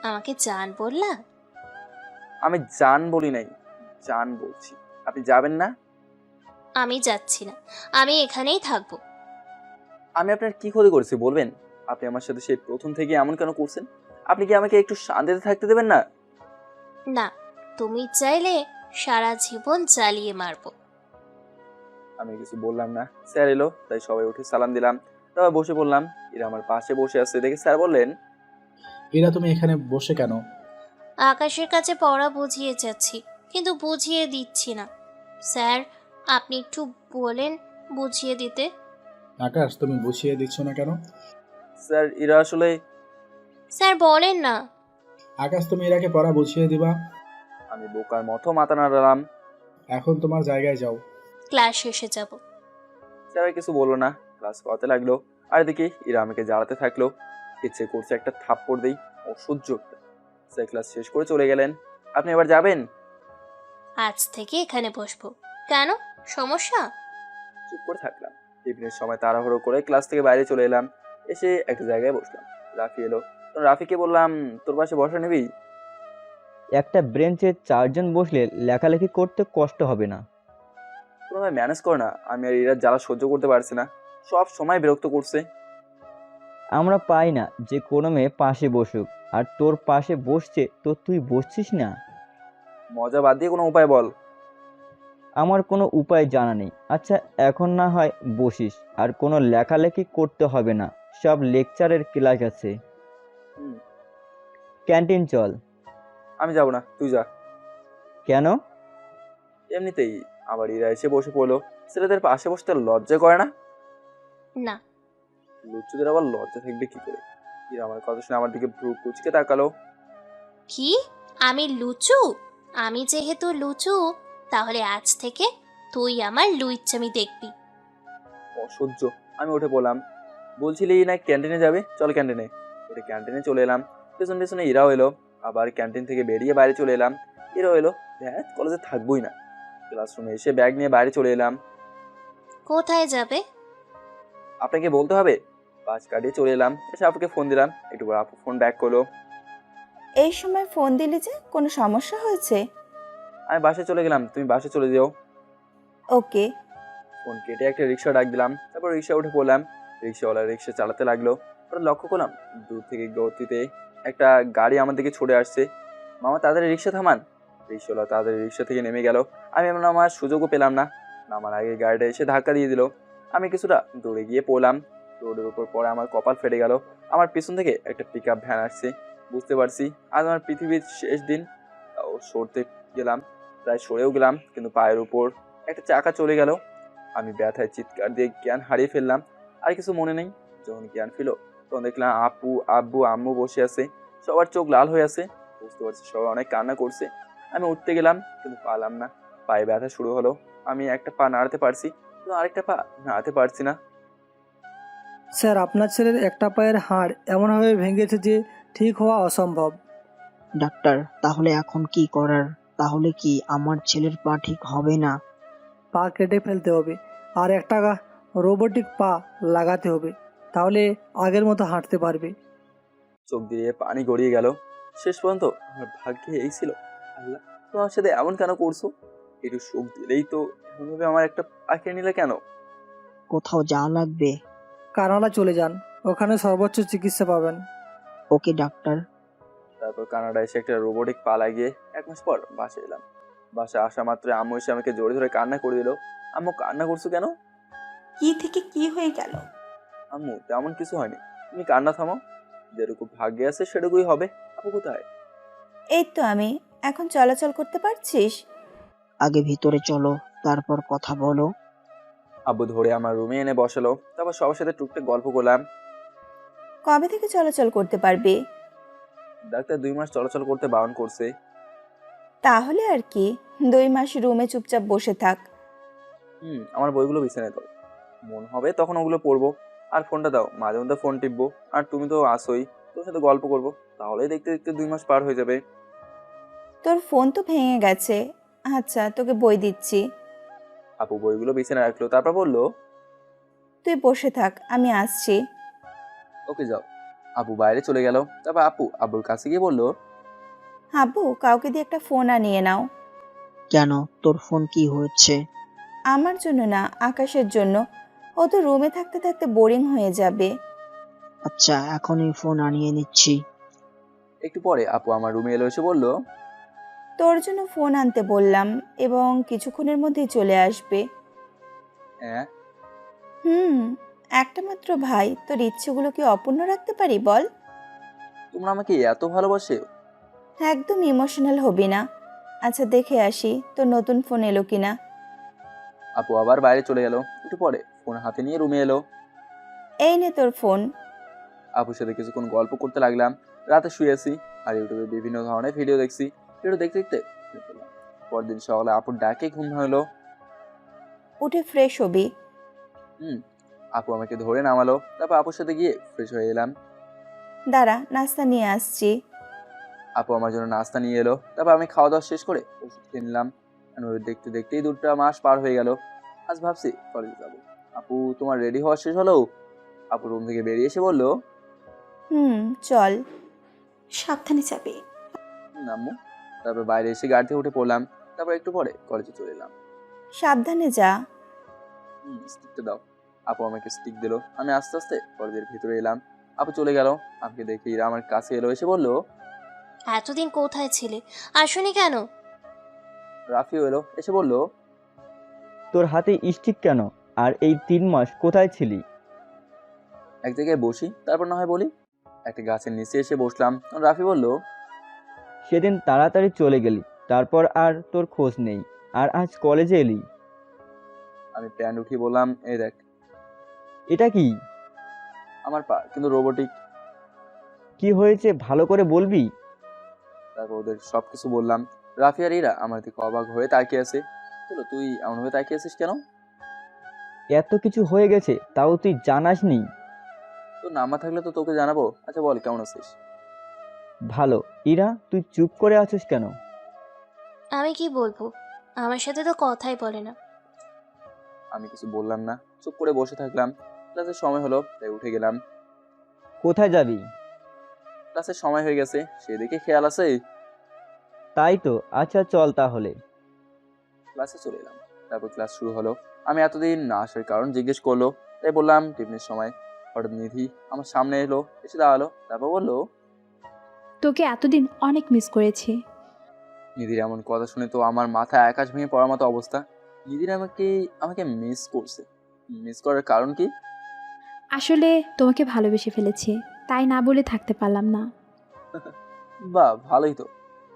Speaker 1: আমাকে জান বললা?
Speaker 2: আমি যান বলি নাই, যান বলছি। আপনি যাবেন না?
Speaker 1: আমি যাচ্ছি না, আমি এখানেই থাকবো।
Speaker 2: আমি আপনার কি ক্ষতি করেছি বলবেন? আপনি আমার সাথে সেই প্রথম থেকে এমন কেন করছেন? আপনি কি আমাকে একটু শান্তিতে থাকতে দেবেন না?
Speaker 1: না, তুমি চাইলে সারা জীবন জ্বালিয়ে মারবো।
Speaker 2: আমি কিছু বললাম না। স্যার এলো, তাই সবাই উঠে সালাম দিলাম, তারপর বসে পড়লাম। এরা আমার পাশে বসে আছে দেখে স্যার বললেন
Speaker 3: এরা তুমি এখানে বসে কেন?
Speaker 1: আকাশের কাছে পড়া বুঝিয়ে যাচ্ছি, কিন্তু বুঝিয়ে দিচ্ছি না। স্যার, আপনি একটু বলেন বুঝিয়ে দিতে।
Speaker 3: আকাশ, তুমি বুঝিয়ে দিচ্ছ না কেন?
Speaker 2: স্যার এরা আসলে।
Speaker 1: স্যার বলেন না।
Speaker 3: আকাশ, তুমি এরাকে পড়া বুঝিয়ে দিবা।
Speaker 2: আমি বোকার মতো মাথা নাড়ালাম।
Speaker 3: এখন তোমার জায়গায় যাও।
Speaker 1: ক্লাস শেষে যাব।
Speaker 2: স্যার আর কিছু বললো না, ক্লাস করাতে লাগলো। আর এদিকে এরা আমাকে জ্বালাতে থাকলো। ইচ্ছে করছে একটা থাপ্পড় দেই, অসহ্য একটা। স্যার ক্লাস শেষ করে চলে গেলেন। আপনি এবার যাবেন?
Speaker 1: আজ থেকে এখানে বসবো। কেন, সমস্যা?
Speaker 2: চুপ করে থাকলাম। টিফিনের সময় তাড়াহুড়ো করে ক্লাস থেকে বাইরে চলে এলাম। এসে একটা জায়গায় বসলাম। রাফি এলো, তো রাফিকে বললাম তোর পাশে বসা নিবি?
Speaker 4: একটা বেঞ্চে 4 জন বসলে লেখালেখি করতে কষ্ট হবে না?
Speaker 2: কোনোভাবে ম্যানেজ কর না, আমি আর এরা জ্বালা সহ্য করতে পারছি না, সব সময় বিরক্ত করছে।
Speaker 4: আমরা পাই না যে কোনো মেয়ে পাশে বসুক, আর তোর পাশে বসছে তো তুই বসছিস না।
Speaker 2: মজা বাদ দিয়ে কোনো উপায় বল।
Speaker 4: আমার কোনো উপায় জানা নেই। আচ্ছা এখন না হয় বসিস, আর কোনো লেখালেখি করতে হবে না, সব লেকচারের ক্লাস আছে।
Speaker 2: হুম,
Speaker 4: ক্যান্টিন চল।
Speaker 2: আমি যাবো না, তুই যা।
Speaker 4: কেন?
Speaker 2: এমনিতেই। আবার এরা এসে বসে পড়লো। ছেলেদের পাশে বসতে লজ্জা করে না?
Speaker 1: না।
Speaker 2: লুচ্চুদের আবার লজ্জা থাকবে কি করে? ইরা আমার কথা শুনে আমার দিকে ভ্রু কুচকে তাকালো।
Speaker 1: কি? আমি লুচু? আমি যেহেতু লুচু, তাহলে আজ থেকে তুই আমার লুইচ্চামি দেখবি।
Speaker 2: অসহ্য। আমি উঠে পড়লাম। বলছিলি না ক্যান্টিনে যাবে, চল ক্যান্টিনে। উঠে ক্যান্টিনে চলে এলাম। পেছন পেছনে ইরাও এলো। আবার ক্যান্টিন থেকে বেরিয়ে বাইরে চলে এলাম। ইরাও এলো। হ্যাঁ, কলেজে থাকবোই না। ক্লাসরুমে এসে ব্যাগ নিয়ে বাইরে চলে এলাম।
Speaker 1: কোথায় যাবে?
Speaker 2: আপনাকে বলতে হবে? বাস কাটিয়ে চলে এলাম। এসে আপুকে ফোন দিলাম। একটু পর আপু ফোন ব্যাক করলো।
Speaker 7: এই সময় ফোন দিলি যে, কোনো সমস্যা হয়েছে?
Speaker 2: আমি বাসে চলে গেলাম, তুমি বাসে চলে যেও।
Speaker 7: ওকে।
Speaker 2: ফোন কেটে একটা রিক্সা ডাক দিলাম। তারপর রিক্সা উঠে পড়লাম। রিক্সাওয়ালা রিক্সা চালাতে লাগলো। পরে লক্ষ্য করলাম দূর থেকে গতিতে একটা গাড়ি আমার দিকে ছুটে আসছে। মামা তাড়াতাড়ি রিক্সা থামান। রিক্সাওয়ালা তাড়াতাড়ি রিক্সা থেকে নেমে গেল। আমি এমন আমার সুযোগও পেলাম না। নামার আগে গাড়িটা এসে ধাক্কা দিয়ে দিল। আমি কিছুটা দৌড়ে গিয়ে পড়লাম। রোডের উপর পরে আমার কপাল ফেটে গেল। আমার পিছন থেকে একটা পিক আপ ভ্যান আসছে। বুঝতে পারছি আজ আমার পৃথিবীর শেষ দিন। তাও সরতে গেলাম, প্রায় সরেও গেলাম, কিন্তু পায়ের উপর একটা চাকা চলে গেল। আমি ব্যথায় চিৎকার দিয়ে জ্ঞান হারিয়ে ফেললাম। আর কিছু মনে নেই। যখন জ্ঞান ফিরল তখন দেখলাম আপু, আব্বু, আম্মু বসে আছে। সবার চোখ লাল হয়ে আছে। বুঝতে পারছি সবাই অনেক কান্না করছে। আমি উঠতে গেলাম কিন্তু পারলাম না। পায়ে ব্যথা শুরু হলো। আমি একটা পা নাড়াতে পারছি কিন্তু আরেকটা পা নাড়াতে পারছি না।
Speaker 11: স্যার, আপনার ছেলের একটা পায়ের হাড় এমনভাবে ভেঙেছে যে ঠিক হওয়া অসম্ভব।
Speaker 9: ডাক্তার, তাহলে এখন কি করার? তাহলে কি আমার ছেলের পা ঠিক হবে না?
Speaker 11: পা কেটে ফেলতে হবে আর একটা রোবোটিক পা লাগাতে হবে, তাহলে আগের মতো হাঁটতে পারবে।
Speaker 2: চোখ দিয়ে পানি গড়িয়ে গেল। শেষ পর্যন্ত আমার ভাগ্যে এই ছিল। আল্লাহ, তোমার সাথে এমন কেন করছো? একটু সুখ দিলেই তো এভাবে আমার একটা পা কেটে নিলে কেন?
Speaker 9: কোথাও যাওয়া লাগবে?
Speaker 11: কানাডা চলে যান, ওখানে সর্বোচ্চ চিকিৎসা পাবেন।
Speaker 9: ওকে ডাক্তার।
Speaker 2: তারপর কানাডা এসে একটা রোবোটিক পা লাগিয়ে 1 মাস পর বাসায় এলাম। বাসায় আসা মাত্র আম্মু এসে আমাকে জোরে ধরে কান্না করে দিল। আম্মু, কান্না করছো কেন?
Speaker 8: কি থেকে কি হয়ে গেল?
Speaker 2: আম্মু, তেমন কিছু হয়নি, তুমি কান্না থামো। যেটুকু ভাগ্যে আছে সেটুকুই হবে। আপু কোথায়?
Speaker 7: এই তো আমি। এখন চলাচল করতে পারছিস?
Speaker 9: আগে ভিতরে চলো, তারপর কথা বলো।
Speaker 2: আব্বু ধরে আমার রুমে এনে বসালো। তারপর সবার সাথে টুকটাক গল্প করলাম।
Speaker 7: কবে থেকে চলাচল করতে পারবি?
Speaker 2: ডাক্তার 2 মাস চলাচল করতে বারণ করছে।
Speaker 7: তাহলে আর কি, 2 মাস রুমে চুপচাপ বসে থাক।
Speaker 2: আমার বইগুলো বিছানায় দাও, মন হবে তখন ওগুলো পড়বো। আর ফোনটা দাও, মাঝে মধ্যে ফোন টিপবো। আর তুমি তো আসোই, তোর সাথে গল্প করবো। তাহলেই দেখতে দেখতে 2 মাস পার হয়ে যাবে।
Speaker 7: তোর ফোন তো ভেঙে গেছে। আচ্ছা, তোকে বই দিচ্ছি,
Speaker 2: আপু বইগুলো বিছানায় রাখলো। তারপর বললো,
Speaker 7: তুই বসে থাক, আমি আসছি।
Speaker 2: ওকে যাও। আপু বাইরে চলে গেল। তারপর আপু আব্বুর কাছে গিয়ে বললো,
Speaker 7: আব্বু, কাউকে দিয়ে একটা ফোন আনিয়ে নাও।
Speaker 9: কেন, তোর ফোন কি হয়েছে?
Speaker 7: আমার জন্য না, আকাশের জন্য। ও তো রুমে থাকতে থাকতে বোরিং হয়ে যাবে।
Speaker 9: আচ্ছা, এখনই ফোন আনিয়ে নিচ্ছি।
Speaker 2: একটু পরে আপু আমার রুমে এলো, এসে বললো,
Speaker 7: তোর জন্য ফোন আনতে বললাম এবং কিছুক্ষণের মধ্যেই চলে আসবে।
Speaker 2: হ্যাঁ।
Speaker 7: একটা মাত্র ভাই, তোর ইচ্ছেগুলো কি অপূর্ণ রাখতে পারি বল?
Speaker 2: তোমরা আমাকে এত ভালোবাসে?
Speaker 7: একদম ইমোশনাল হবি না। আচ্ছা, দেখে আসি তোর নতুন ফোন এলো কিনা।
Speaker 2: আপু আবার বাইরে চলে গেল। একটু পরে ফোন হাতে নিয়ে রুমে এলো।
Speaker 7: এই নে তোর ফোন।
Speaker 2: আপুর সাথে কিছুক্ষণ গল্প করতে লাগলাম। রাতে শুয়েছি আর ইউটিউবে বিভিন্ন ধরনের ভিডিও দেখছি। ভিডিও দেখতে দেখতে ঘুমিয়ে পড়লাম। পরদিন সকালে আপুর ডাকে ঘুম হলো।
Speaker 7: উঠে ফ্রেশ হবি।
Speaker 2: আপু আমাকে ধরে নামালো। তারপর আপুর সাথে গিয়ে ফ্রেশ হয়ে এলাম।
Speaker 7: দাঁড়া, নাস্তা নিয়ে আসছি।
Speaker 2: আপু আমার জন্য নাস্তা নিয়ে এলো। তারপর আমি খাওয়া দাওয়া শেষ করে ওষুধ খেয়ে নিলাম। আমি দেখতে দেখতেই 2টা মাস পার হয়ে গেল। আজ ভাবছি কলেজে যাবো। আপু, তোমার রেডি হওয়া শেষ হলো? আপু রুম থেকে বেরিয়ে এসে বললো,
Speaker 7: চল।
Speaker 8: সাবধানে যাবে।
Speaker 2: আম্মু। তারপর বাইরে এসে গাড়ি থেকে উঠে পড়লাম। তারপর একটু পরে কলেজে চলে এলাম।
Speaker 7: সাবধানে যা।
Speaker 2: স্টিকটা দাও। আপু আমাকে স্টিক দিল। আমি আস্তে আস্তে কলেজের ভিতরে এলাম। আপু চলে গেল। আমাকে দেখে ইরা আমার কাছে এলো, এসে বললো,
Speaker 1: এতদিন কোথায় ছিলে, আসোনি কেন?
Speaker 2: রাফিও এলো, এসে বললো,
Speaker 4: তোর হাতে স্টিক কেন? আর এই 3 মাস কোথায় ছিলি?
Speaker 2: এক জায়গায় বসি, তারপর না হয় বলি। একটা গাছের নিচে এসে বসলাম। রাফি বলল,
Speaker 4: সেদিন তাড়াতাড়ি চলে গেলি, তারপর আর তোর খোঁজ নেই, আর আজ কলেজে এলি।
Speaker 2: আমি প্যান্ট উঠিয়ে বললাম, এই দেখ।
Speaker 4: এটা কি?
Speaker 2: আমার পা, কিন্তু রোবোটিক।
Speaker 4: কি হয়েছে ভালো করে বলবি?
Speaker 2: তারপর ওদের সব কিছু বললাম। রাফি আর ইরা আমার দিকে অবাক হয়ে তাকিয়ে আছে। চলো, তুই এমনভাবে তাকিয়ে আছিস কেন?
Speaker 4: এত কিছু হয়ে গেছে তাও তুই জানাসনি?
Speaker 2: তোর নাম্বার থাকলে তো তোকে জানাবো। আচ্ছা বল, কেমন আছিস?
Speaker 4: ভালো। ইরা, তুই চুপ করে আছিস কেন?
Speaker 1: আমি কি বলবো, আমার সাথে তো কথাই বলে না।
Speaker 2: আমি কিছু বললাম না, চুপ করে বসে থাকলাম। ক্লাসের সময় হলো, তাই উঠে গেলাম।
Speaker 4: কোথায় যাবি?
Speaker 2: ক্লাসের সময় হয়ে গেছে, সেদিকে খেয়াল আছে?
Speaker 4: তাই তো, আচ্ছা চল তাহলে।
Speaker 2: ক্লাসে চলে এলাম। তারপর ক্লাস শুরু হলো। আমি এতদিন না আসার কারণ জিজ্ঞেস করলো, তাই বললাম টিফিনের সময়। হঠাৎ নিধি আমার সামনে এলো, এসে দাঁড়ালো। তারপর বললো,
Speaker 5: তোকে এতদিন অনেক মিস করেছি।
Speaker 2: নিধির এমন কথা শুনে তো আমার মাথায় আকাশ ভেঙে পড়ার মতো অবস্থা। নিধির আমাকে আমাকে মিস করছে। মিস করার কারণ কি?
Speaker 5: আসলে তোমাকে ভালোবেসে ফেলেছি, তাই না বলে থাকতে পারলাম না।
Speaker 2: বাহ, ভালোই তো।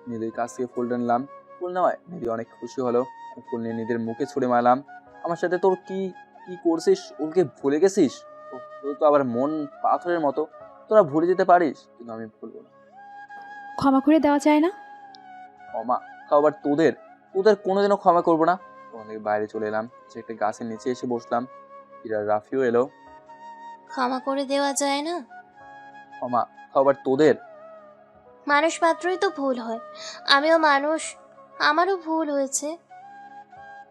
Speaker 2: নিধির কাছ থেকে ফুলটা নিলাম। ফুল নেওয়ায় নিধি অনেক খুশি হলো। আমি ফুল নিয়ে নিধির মুখে ছুঁড়ে মারলাম। আমার সাথে তোর কি কি করছিস? ওকে ভুলে গেছিস? তোর তো আবার মন পাথরের মতো। তোরা ভুলে যেতে পারিস, কিন্তু আমি ভুলবো না।
Speaker 5: ক্ষমা করে দেওয়া যায় না?
Speaker 2: ক্ষমা? তাও আবার তোদের? তোদের কোনোদিনও ক্ষমা করবো না। ওখান থেকে বাইরে চলে এলাম, সে একটা গাছের নিচে এসে বসলাম। ইরা রাফিও এলো।
Speaker 1: ক্ষমা করে দেওয়া যায় না?
Speaker 2: ক্ষমা? তাও আবার তোদের?
Speaker 1: মানুষ মাত্রই তো ভুল হয়, আমিও মানুষ, আমারও ভুল হয়েছে।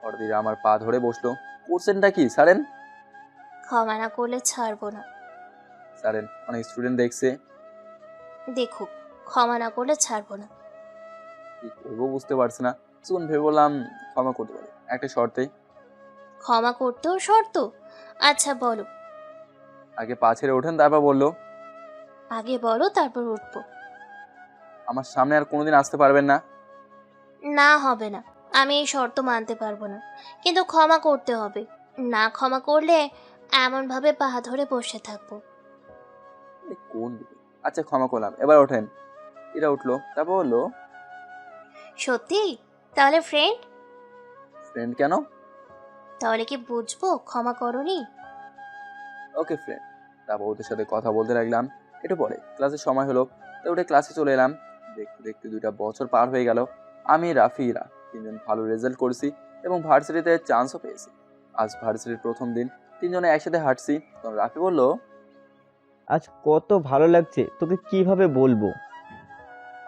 Speaker 2: হঠাৎ আমার পা ধরে বসলো। করছেনটা কি সারেন?
Speaker 1: ক্ষমা না করলে ছাড়বো না।
Speaker 2: সারেন, অনেক স্টুডেন্ট দেখছে।
Speaker 1: দেখুক, ক্ষমা না করলে ছাড়বো না।
Speaker 2: কি করবো বুঝতে পারছি না। শুন, ভেবে বললাম ক্ষমা করতে পারি, একটা শর্তে।
Speaker 1: ক্ষমা করতেও শর্ত? আচ্ছা বলো।
Speaker 2: আগে পা ছেড়ে ওঠেন, তারপর বললো,
Speaker 1: আগে বলো, তারপর উঠবো।
Speaker 2: আমার সামনে আর কোনোদিন আসতে পারবেন না।
Speaker 1: না, হবে না, আমি এই শর্ত মানতে পারবো না, কিন্তু ক্ষমা করতে হবে। না ক্ষমা করলে এমনভাবে পা ধরে বসে থাকবো।
Speaker 2: কোন দিকে? আচ্ছা ক্ষমা করলাম, এবার ওঠেন। এরা উঠলো, তারপর বললো,
Speaker 1: সত্যি? তাহলে ফ্রেন্ড?
Speaker 2: ফ্রেন্ড কেন?
Speaker 1: তাহলে কি বুঝবো ক্ষমা করনি?
Speaker 2: ওকে ফ্রেন্ড। তারপর ওদের সাথে কথা বলতে লাগলাম। একটু পরে ক্লাসের সময় হলো, তাই উঠে ক্লাসে চলে এলাম। দেখতে দেখতে 2টা বছর পার হয়ে গেল। আমি রাফি ইরা তিনজন ভালো রেজাল্ট করেছি এবং ভার্সিটিতে চান্সও পেয়েছি। আজ ভার্সিটির প্রথম দিন, তিনজনে একসাথে হাঁটছি। তখন রাফি বলল,
Speaker 4: আজ কত ভালো লাগছে, তোকে কিভাবে বলবো।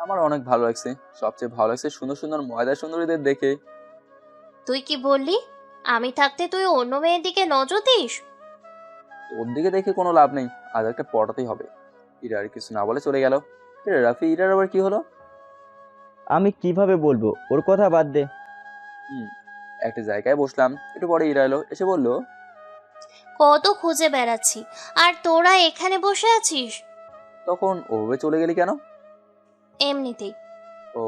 Speaker 2: আমার অনেক ভালো লাগছে। সবচেয়ে ভালো লাগছে সুন্দর সুন্দর ময়দা সুন্দরীদের দেখে।
Speaker 1: তুই কি বললি? আমি থাকতে তুই অন্য মেয়ের দিকে নজর দিস?
Speaker 2: ওর দিকে দেখে কোনো লাভ নেই, আজ একটা পটাতেই হবে। ইরা আর কিছু না বলে চলে গেল। রাফি, ইরার আবার কি হলো?
Speaker 4: আমি কিভাবে বলবো, ওর কথা বাদ দে।
Speaker 2: একটা জায়গায় বসলাম। একটু পরে ইরা এলো, এসে বলল,
Speaker 1: কত খুঁজে বেড়াচ্ছি, আর তোরা এখানে বসে আছিস?
Speaker 2: তখন ওভাবে চলে গেলি কেন?
Speaker 1: এমনিতেই।
Speaker 2: ও।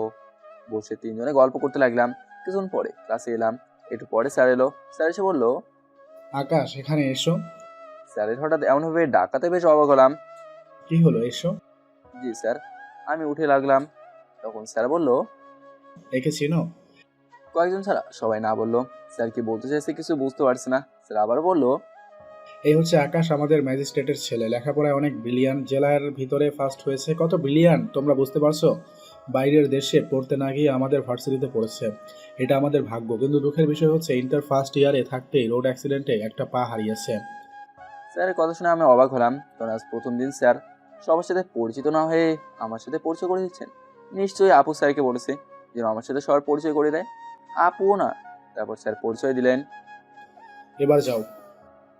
Speaker 2: বসে তিনজনে গল্প করতে লাগলাম। কিছুক্ষণ পরে ক্লাসে এলাম। একটু পরে স্যার এলো। স্যার এসে বলল,
Speaker 3: আকাশ, এখানে এসো।
Speaker 2: স্যারের হঠাৎ এমনভাবে ডাকাতে বেশ অবাক হলাম।
Speaker 3: কি হলো, এসো।
Speaker 2: জি স্যার। আমি উঠে লাগলাম। তখন স্যার বলল,
Speaker 3: একে চিনো?
Speaker 2: কয়েকজন ছাড়া সবাই না বললো। স্যার কি বলতে চাইছে কিছু বুঝতে পারছি না। স্যার আবার বলল,
Speaker 3: এই হচ্ছে আকাশ, আমাদের ম্যাজিস্ট্রেটের ছেলে। লেখাপড়ায় অনেক ব্রিলিয়ান, জেলার ভিতরে ফার্স্ট হয়েছে। কত ব্রিলিয়ান তোমরা বুঝতে পারছো? বাইরের দেশে পড়তে না গিয়ে আমাদের ভার্সিটিতে পড়েছে। এটা আমাদের ভাগ্য, কিন্তু দুঃখের বিষয় হচ্ছে ইন্টার ফার্স্ট ইয়ারে থাকতেই রোড অ্যাক্সিডেন্টে একটা পা হারিয়েছে।
Speaker 2: স্যারের কথা শুনে আমি অবাক হলাম। কারণ আজ প্রথম দিন স্যার সবার সাথে পরিচিত না হয়ে আমার সাথে পরিচয় করে দিচ্ছেন। নিশ্চয়ই আপু স্যারকে বলেছে যেন আমার সাথে সবার পরিচয় করে দেয়। আপুও না। তারপর স্যার পরিচয় দিলেন।
Speaker 3: এবার যাও।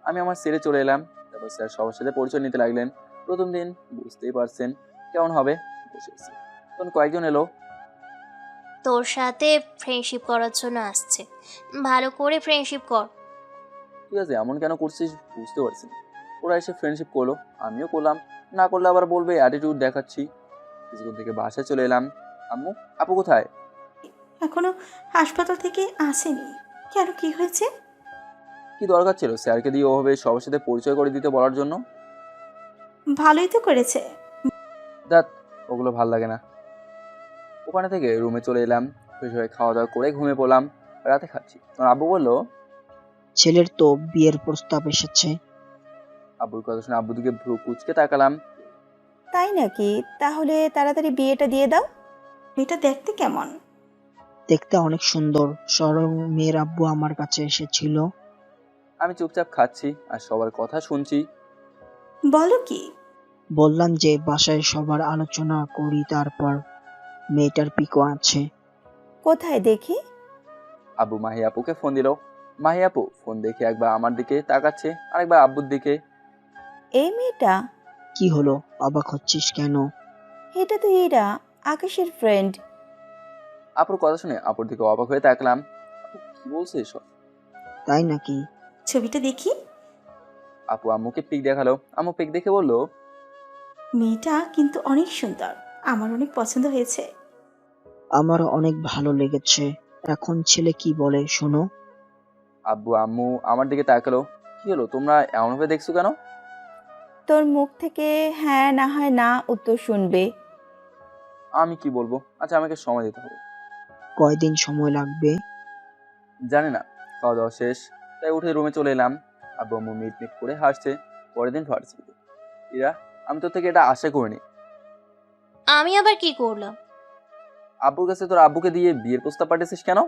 Speaker 2: আমি আমার সেরে চলে এলাম। তারপর স্যার সবার সাথে পরিচয় নিতে লাগলেন। প্রথম দিন, বুঝতেই পারছেন কেমন হবে। বসেছি, তখন কয়েকজন এলো।
Speaker 1: তোর সাথে ফ্রেন্ডশিপ করার জন্য আসছে, ভালো করে ফ্রেন্ডশিপ কর।
Speaker 2: ঠিক আছে, এমন কেন করছিস বুঝতে পারছি না। ওরা এসে ফ্রেন্ডশিপ করলো, আমিও করলাম। না করলে আবার বলবে অ্যাটিটিউড দেখাচ্ছি। কিছুক্ষণ থেকে বাসায় চলে এলাম। আম্মু, আপু কোথায়?
Speaker 8: এখনো হাসপাতাল থেকে আসেনি। কেন, কি হয়েছে?
Speaker 2: কি দরকার ছিল স্যারকে দিয়ে ওভাবে সবার সাথে পরিচয় করে দিতে বলার জন্য?
Speaker 8: ভালোই তো করেছে।
Speaker 2: দেখ, ওগুলো ভাল লাগে না। ওখানে থেকে রুমে চলে এলাম। ফ্রেশ হয়ে খাওয়া দাওয়া করে ঘুমিয়ে পড়লাম। রাতে খাচ্ছি, তখন আব্বু বললো,
Speaker 9: ছেলের তো বিয়ের প্রস্তাব এসেছে।
Speaker 2: আব্বুর কথা শুনে আব্বুর দিকে ভ্রু কুচকে তাকালাম।
Speaker 7: তাই নাকি? তাহলে তাড়াতাড়ি বিয়েটা দিয়ে দাও।
Speaker 8: মেয়েটা দেখতে কেমন?
Speaker 9: দেখতে অনেক সুন্দর। স্বয়ং মেয়ের আব্বু আমার কাছে এসেছিল।
Speaker 2: আমি চুপচাপ খাচ্ছি আর সবার কথা শুনছি।
Speaker 8: বলো কি?
Speaker 9: বললাম যে বাসায় সবার আলোচনা করি, তারপর মেয়েটার পিকও আছে।
Speaker 7: কোথায় দেখি?
Speaker 2: আব্বু মাহি আপুকে ফোন দিল। মাহি আপু ফোন দেখে একবার আমার দিকে তাকাচ্ছে আর একবার আব্বুর দিকে।
Speaker 7: এই মেয়েটা?
Speaker 9: কি হলো, অবাক হচ্ছিস কেন?
Speaker 7: এটা তো ইরা, আকাশের ফ্রেন্ড।
Speaker 2: আপুর কথা শুনে আপুর দিকে অবাক হয়ে তাকলাম। আপু কি বলছে এসব?
Speaker 9: তাই নাকি?
Speaker 8: ছবিটা দেখি।
Speaker 2: আপু আম্মুকে পিক দেখালো। আম্মু পিক দেখে বলল,
Speaker 8: মেয়েটা কিন্তু অনেক সুন্দর, আমার অনেক পছন্দ হয়েছে।
Speaker 9: আমারও অনেক ভালো লেগেছে। এখন ছেলে কি বলে শোনো।
Speaker 2: আব্বু আম্মু আমার দিকে তাকালো। কি হলো, তোমরা এমনভাবে দেখছো কেন?
Speaker 7: তোর মুখ থেকে হ্যাঁ না হয় না উত্তর শুনবে।
Speaker 2: আমি কি বলবো? আচ্ছা আমাকে সময় দিতে হবে।
Speaker 9: কয়দিন সময় লাগবে?
Speaker 2: জানি না। খাওয়া দাওয়া শেষ, তাই উঠে রুমে চলে এলাম। আব্বু আম্মু মিট মিট করে হাসছে। পরের দিন ভার্সিটিতে। ইরা, আমি তোর থেকে এটা আশা করিনি।
Speaker 1: আমি আবার কি করলাম?
Speaker 2: আব্বুর কাছে তোর আব্বুকে দিয়ে বিয়ের প্রস্তাব পাঠিয়েছিস কেন?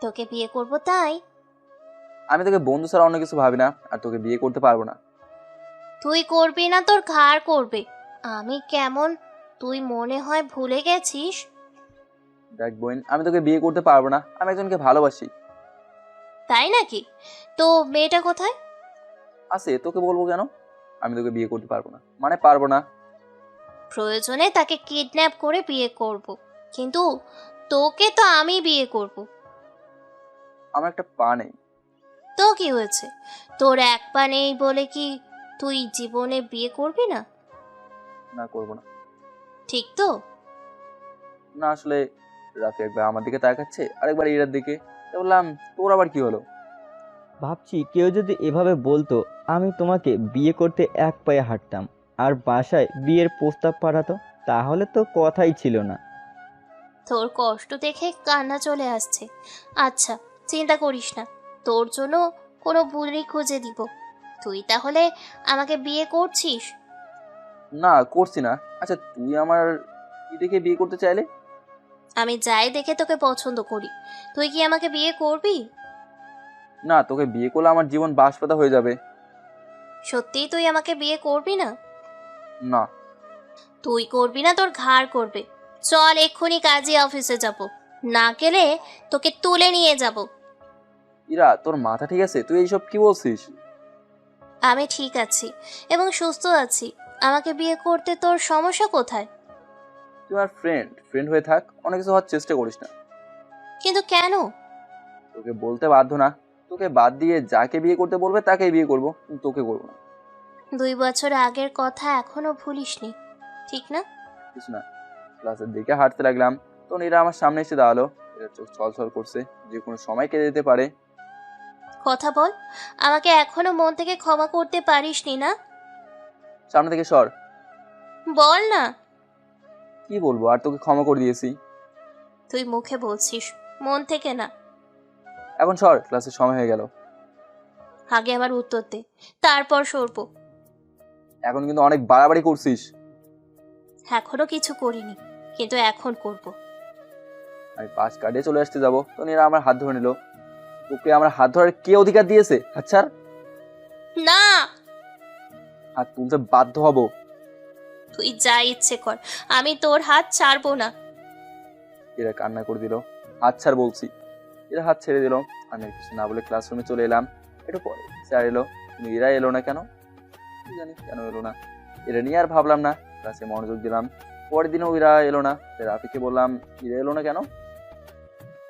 Speaker 1: তোকে বিয়ে করব তাই।
Speaker 2: আমি তোকে বন্ধু ছাড়া অন্য কিছু ভাবি না, আর তোকে বিয়ে করতে পারবো না।
Speaker 1: তুই করবি না, তোর ঘাড় করবে। আমি কেমন তুই মনে হয় ভুলে গেছিস?
Speaker 2: দেখ বোন, আমি তোকে বিয়ে করতে পারবো না। আমি একজনকে ভালোবাসি।
Speaker 1: তাই নাকি? তো মেয়েটা কোথায়?
Speaker 2: আছে, তোকে বলবো কেন? আমি তোকে বিয়ে করতে পারবো না, মানে পারবো না।
Speaker 1: প্রয়োজনে তাকে কিডন্যাপ করে বিয়ে করব, কিন্তু তোকে তো আমি বিয়ে করব।
Speaker 2: আমার একটা পা নেই।
Speaker 1: তো কি হয়েছে? তোর এক পা নেই বলে কি তুই জীবনে বিয়ে করবি না?
Speaker 2: না, করবো না।
Speaker 1: ঠিক তো?
Speaker 2: না আসলে রাফি একবার আমার দিকে তাকাচ্ছে, আরেকবার ইরার দিকে। তো বললাম, তোর আবার কি হলো?
Speaker 4: ভাবছি কেউ যদি এভাবে বলতো আমি তোমাকে বিয়ে করতে এক পায়ে হাঁটতাম আর বাসায় বিয়ের প্রস্তাব পাঠাতো, তাহলে তো কথাই ছিল না।
Speaker 1: তোর কষ্ট দেখে কান্না চলে আসছে। আচ্ছা, চিন্তা করিস না, তোর জন্য কোনো বুড়ি খুঁজে দিব। তুই তাহলে আমাকে বিয়ে করছিস?
Speaker 2: না, করছি না। আচ্ছা তুই আমার কি দেখে বিয়ে করতে চাইলে?
Speaker 1: আমি যাই দেখে তোকে পছন্দ করি। তুই কি আমাকে বিয়ে করবি?
Speaker 2: না, তোকে বিয়ে করলে আমার জীবন বাঁশপাতা হয়ে যাবে।
Speaker 1: সত্যিই তুই আমাকে বিয়ে করবি না?
Speaker 2: না।
Speaker 1: তুই করবি না, তোর ঘাড় করবে। চল এক্ষুনি কাজী অফিসে যাব, না গেলে তোকে তুলে নিয়ে যাব।
Speaker 2: ইরা, তোর মাথা ঠিক আছে? তুই এইসব কি বলছিস?
Speaker 1: আমি ঠিক আছি এবং সুস্থ আছি। আমাকে বিয়ে করতে তোর সমস্যা কোথায়?
Speaker 2: তুই আমার ফ্রেন্ড হয়ে থাক, অনেক কিছু হওয়ার চেষ্টা করিস না।
Speaker 1: কিন্তু কেন?
Speaker 2: তোকে বলতে বাধ্য না। তোকে বাদ দিয়ে যাকে বিয়ে করতে বলবে তাকেই বিয়ে করবো, কিন্তু তোকে করবো না।
Speaker 1: 2 বছর আগের কথা এখনো ভুলিসনি, ঠিক না?
Speaker 2: কিছু না। ক্লাসের দিকে হাঁটতে লাগলাম, তো এরা আমার সামনে এসে দাঁড়ালো। এরা চোখ ছলছল করছে, যে কোনো সময় কেঁদে দিতে পারে।
Speaker 1: কথা বল, আমাকে এখনো মন থেকে ক্ষমা করতে পারিসনি না?
Speaker 2: সামনে থেকে সর।
Speaker 1: বল না।
Speaker 2: কি বলবো, আর তোকে ক্ষমা করে দিয়েছি।
Speaker 1: তুই মুখে বলছিস, মন থেকে না।
Speaker 2: এখন সর, ক্লাসের সময় হয়ে গেল।
Speaker 1: আগে আমার উত্তর দে, তারপর সরবো।
Speaker 2: এখন কিন্তু অনেক বাড়াবাড়ি করছিস।
Speaker 1: এখনো কিছু করিনি, কিন্তু এখন করব।
Speaker 2: আমি পাশ কাটিয়ে চলে আসতে যাবো, তো এরা আমার হাত ধরে নিল। তোকে আমার হাত ধরার কে অধিকার দিয়েছে? আচ্ছা,
Speaker 1: না,
Speaker 2: হাত তুলতে বাধ্য হব।
Speaker 1: তুই যা ইচ্ছে কর, আমি তোর হাত ছাড়বো না।
Speaker 2: এরা কান্না করে দিল। হাত ছাড় বলছি। এরা হাত ছেড়ে দিল। আমি আর কিছু না বলে ক্লাসরুমে চলে এলাম। একটু পরে স্যার এলো, কিন্তু এরা এলো না কেন? কি জানি কেন এলো না। এরা নিয়ে আর ভাবলাম না, ক্লাসে মনোযোগ দিলাম। পরের দিনও এরা এলো না। রাফিকে বললাম, এরা এলো না কেন?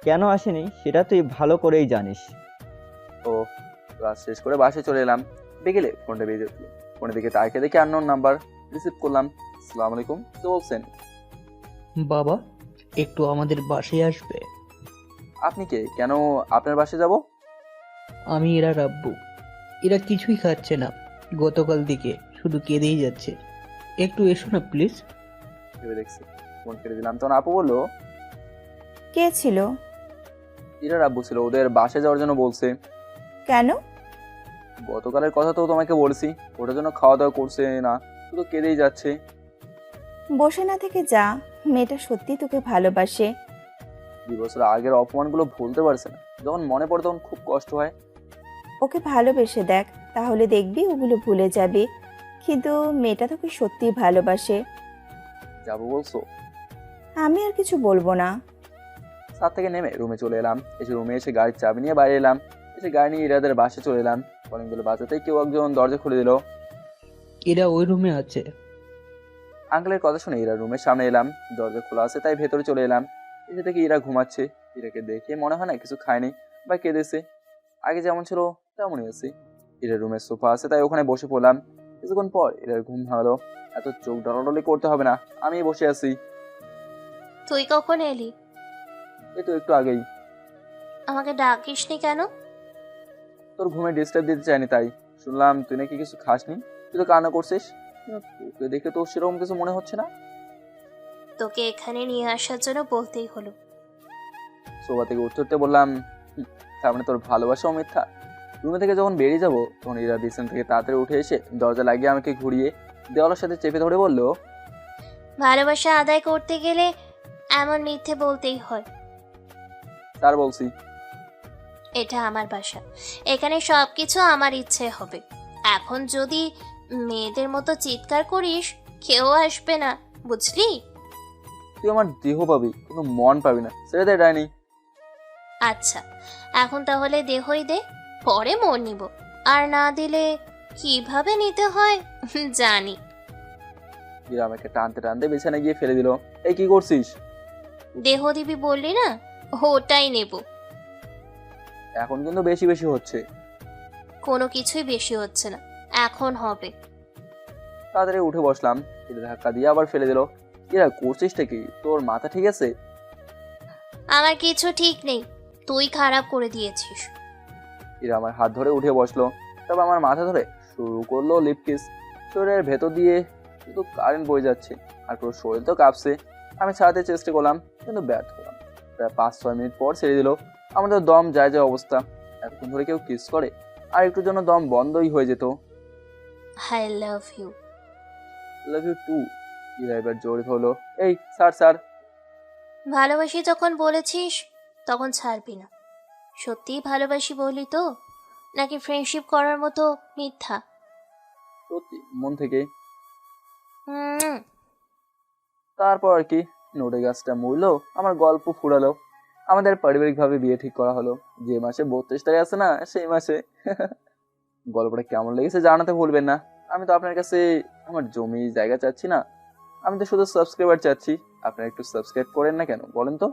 Speaker 4: কেন আসেনি সেটা তুই ভালো করেই জানিস।
Speaker 2: তো ক্লাস শেষ করে বাসায় চলে এলাম। বিকেলে ফোনটা বেজে উঠলো। ফোনের দিকে তাকে দেখে আননোন নাম্বার। রিসিভ করলাম। আসসালামু আলাইকুম, কে বলছেন?
Speaker 12: বাবা, একটু আমাদের বাসায় আসবে?
Speaker 2: আপনি কে? কেন আপনার বাসায় যাব?
Speaker 12: আমি এরা রাব্বু। এরা কিছুই খাচ্ছে না গতকাল দিকে, শুধু কেঁদেই যাচ্ছে। একটু এসো না প্লিজ।
Speaker 2: ভেবে দেখছি। ফোন কেটে দিলাম, তখন আপু বললো,
Speaker 7: কে ছিল?
Speaker 2: ইরার আব্বু ছিল, ওদের বাসায় যাওয়ার জন্য বলছে।
Speaker 7: কেন?
Speaker 2: গতকালের কথা তো তোমাকে বলেছি, ওটার জন্য খাওয়া দাওয়া করছে না, শুধু কেঁদেই যাচ্ছে।
Speaker 7: বসে না থেকে যা, মেয়েটা সত্যি তোকে ভালোবাসে।
Speaker 2: 2 বছর আগের অপমানগুলো ভুলতে পারছে না, যখন মনে পড়ে তখন খুব কষ্ট হয়।
Speaker 7: ওকে ভালোবেসে দেখ, তাহলে দেখবি ওগুলো ভুলে যাবি। কিন্তু মেয়েটা তোকে সত্যি ভালোবাসে।
Speaker 2: যাবো বলছো?
Speaker 7: আমি আর কিছু বলবো না।
Speaker 2: ছাদ থেকে নেমে রুমে চলে এলাম। রুমে এসে গাড়ির চাবি নিয়ে বাইরে এলাম। গাড়ি নিয়ে ইরাদের বাসে চলে এলাম। কলিং বেল বাজাতেই কেউ একজন দরজা খুলে দিল।
Speaker 12: এরা ওই রুমে আছে।
Speaker 2: আঙ্কেলের কথা শুনে ইরা রুমের সামনে এলাম। দরজা খোলা আছে তাই ভেতরে চলে এলাম। এসে দেখি ইরা ঘুমাচ্ছে। ইরাকে দেখে মনে হয় না কিছু খায়নি বা কেঁদেছে, আগে যেমন ছিল তেমনই আছে। ইরার রুমের সোফা আছে তাই ওখানে বসে পড়লাম। কিছুক্ষণ পর ইরার ঘুম ভাঙলো। এত চোখ ডলাডলি করতে হবে না, আমি বসে আছি।
Speaker 1: তুই কখন এলি?
Speaker 2: এই তো একটু আগেই।
Speaker 1: আমাকে ডাকিসনি কেন?
Speaker 2: তোর ঘুমে ডিস্টার্ব দিতে চাইনি তাই। শুনলাম তুই নাকি কিছু খাসনি, তুই তো কান্না করছিস। তোকে দেখে তো সেরকম কিছু মনে হচ্ছে না।
Speaker 1: তোকে এখানে নিয়ে আসার জন্য বলতেই হলো।
Speaker 2: সোফা থেকে উঠতে বললাম, তার মানে তোর ভালোবাসাও মিথ্যা? রুমে থেকে যখন বেরিয়ে যাবো তখন ইরা বিছানা থেকে তাড়াতাড়ি উঠে এসে দরজা লাগিয়ে আমাকে ঘুরিয়ে দেওয়ালের সাথে চেপে ধরে বলল,
Speaker 1: ভালোবাসা আদায় করতে গেলে এমন মিথ্যে বলতেই হয়।
Speaker 2: তার বলছি
Speaker 1: এটা আমার বাসা, এখানে সবকিছু আমার ইচ্ছে হবে। এখন যদি মেয়েদের মতো চিৎকার করিস কেউ আসবে না, বুঝলি?
Speaker 2: তুই আমার দেহ পাবি কিন্তু মন পাবি না, ছেড়ে দে ডাইনি।
Speaker 1: আচ্ছা, এখন তাহলে দেহই দে, পরে মন নিব। আর না দিলে কিভাবে নিতে হয় জানি।
Speaker 2: ইরা আমাকে টানতে টানতে বিছানায় গিয়ে ফেলে দিল। এই কি করছিস?
Speaker 1: দেহ দিবি বললি না, ওটাই নেব।
Speaker 2: এখন কিন্তু বেশি বেশি হচ্ছে।
Speaker 1: কোনো কিছুই বেশি হচ্ছে না, এখন হবে।
Speaker 2: তাড়াতাড়ি উঠে বসলাম। ইরা ধাক্কা দিয়ে আবার ফেলে দিল। ইরা করছিসটা কি? তোর মাথা ঠিক আছে?
Speaker 1: আমার কিছু ঠিক নেই, তুই খারাপ করে দিয়েছিস।
Speaker 2: ইরা আমার হাত ধরে উঠে বসলো, তবে আমার মাথা ধরে শুরু করলো লিপ কিস। শরীরের ভেতর দিয়ে শুধু কারেন্ট বয়ে যাচ্ছে আর পুরো শরীর তো কাঁপছে। আমি ছাড়াতে চেষ্টা করলাম কিন্তু ব্যর্থ হলাম। প্রায় 5-6 মিনিট পর ছেড়ে দিল। আমাদের দম যায় যায় অবস্থা। এতক্ষণ ধরে কেউ কিস করে আর একটুর জন্য দম বন্ধই হয়ে যেত।
Speaker 1: I love you.
Speaker 2: Love you too. Ira এবার জোরে হলো, এই স্যার স্যার।
Speaker 1: ভালোবাসি যখন বলেছিস তখন ছাড়বি না। সত্যিই ভালোবাসি বলি তো, নাকি ফ্রেন্ডশিপ করার মতো মিথ্যা?
Speaker 2: সত্যি মন থেকে।
Speaker 1: হুম।
Speaker 2: তারপর আর কি, নোটে গাছটা মরলো, আমার গল্প ফুরালো। আমাদের পারিবারিকভাবে বিয়ে ঠিক করা হলো, যে মাসে 32 তারিখ আছে না সেই মাসে। গল্পটা কেমন লেগেছে জানাতে ভুলবেন না। আমি তো আপনার কাছে আমার জমি জায়গা চাচ্ছি না, আমি তো শুধু সাবস্ক্রাইবার চাচ্ছি। আপনারা একটু সাবস্ক্রাইব করেন না কেন বলেন তো?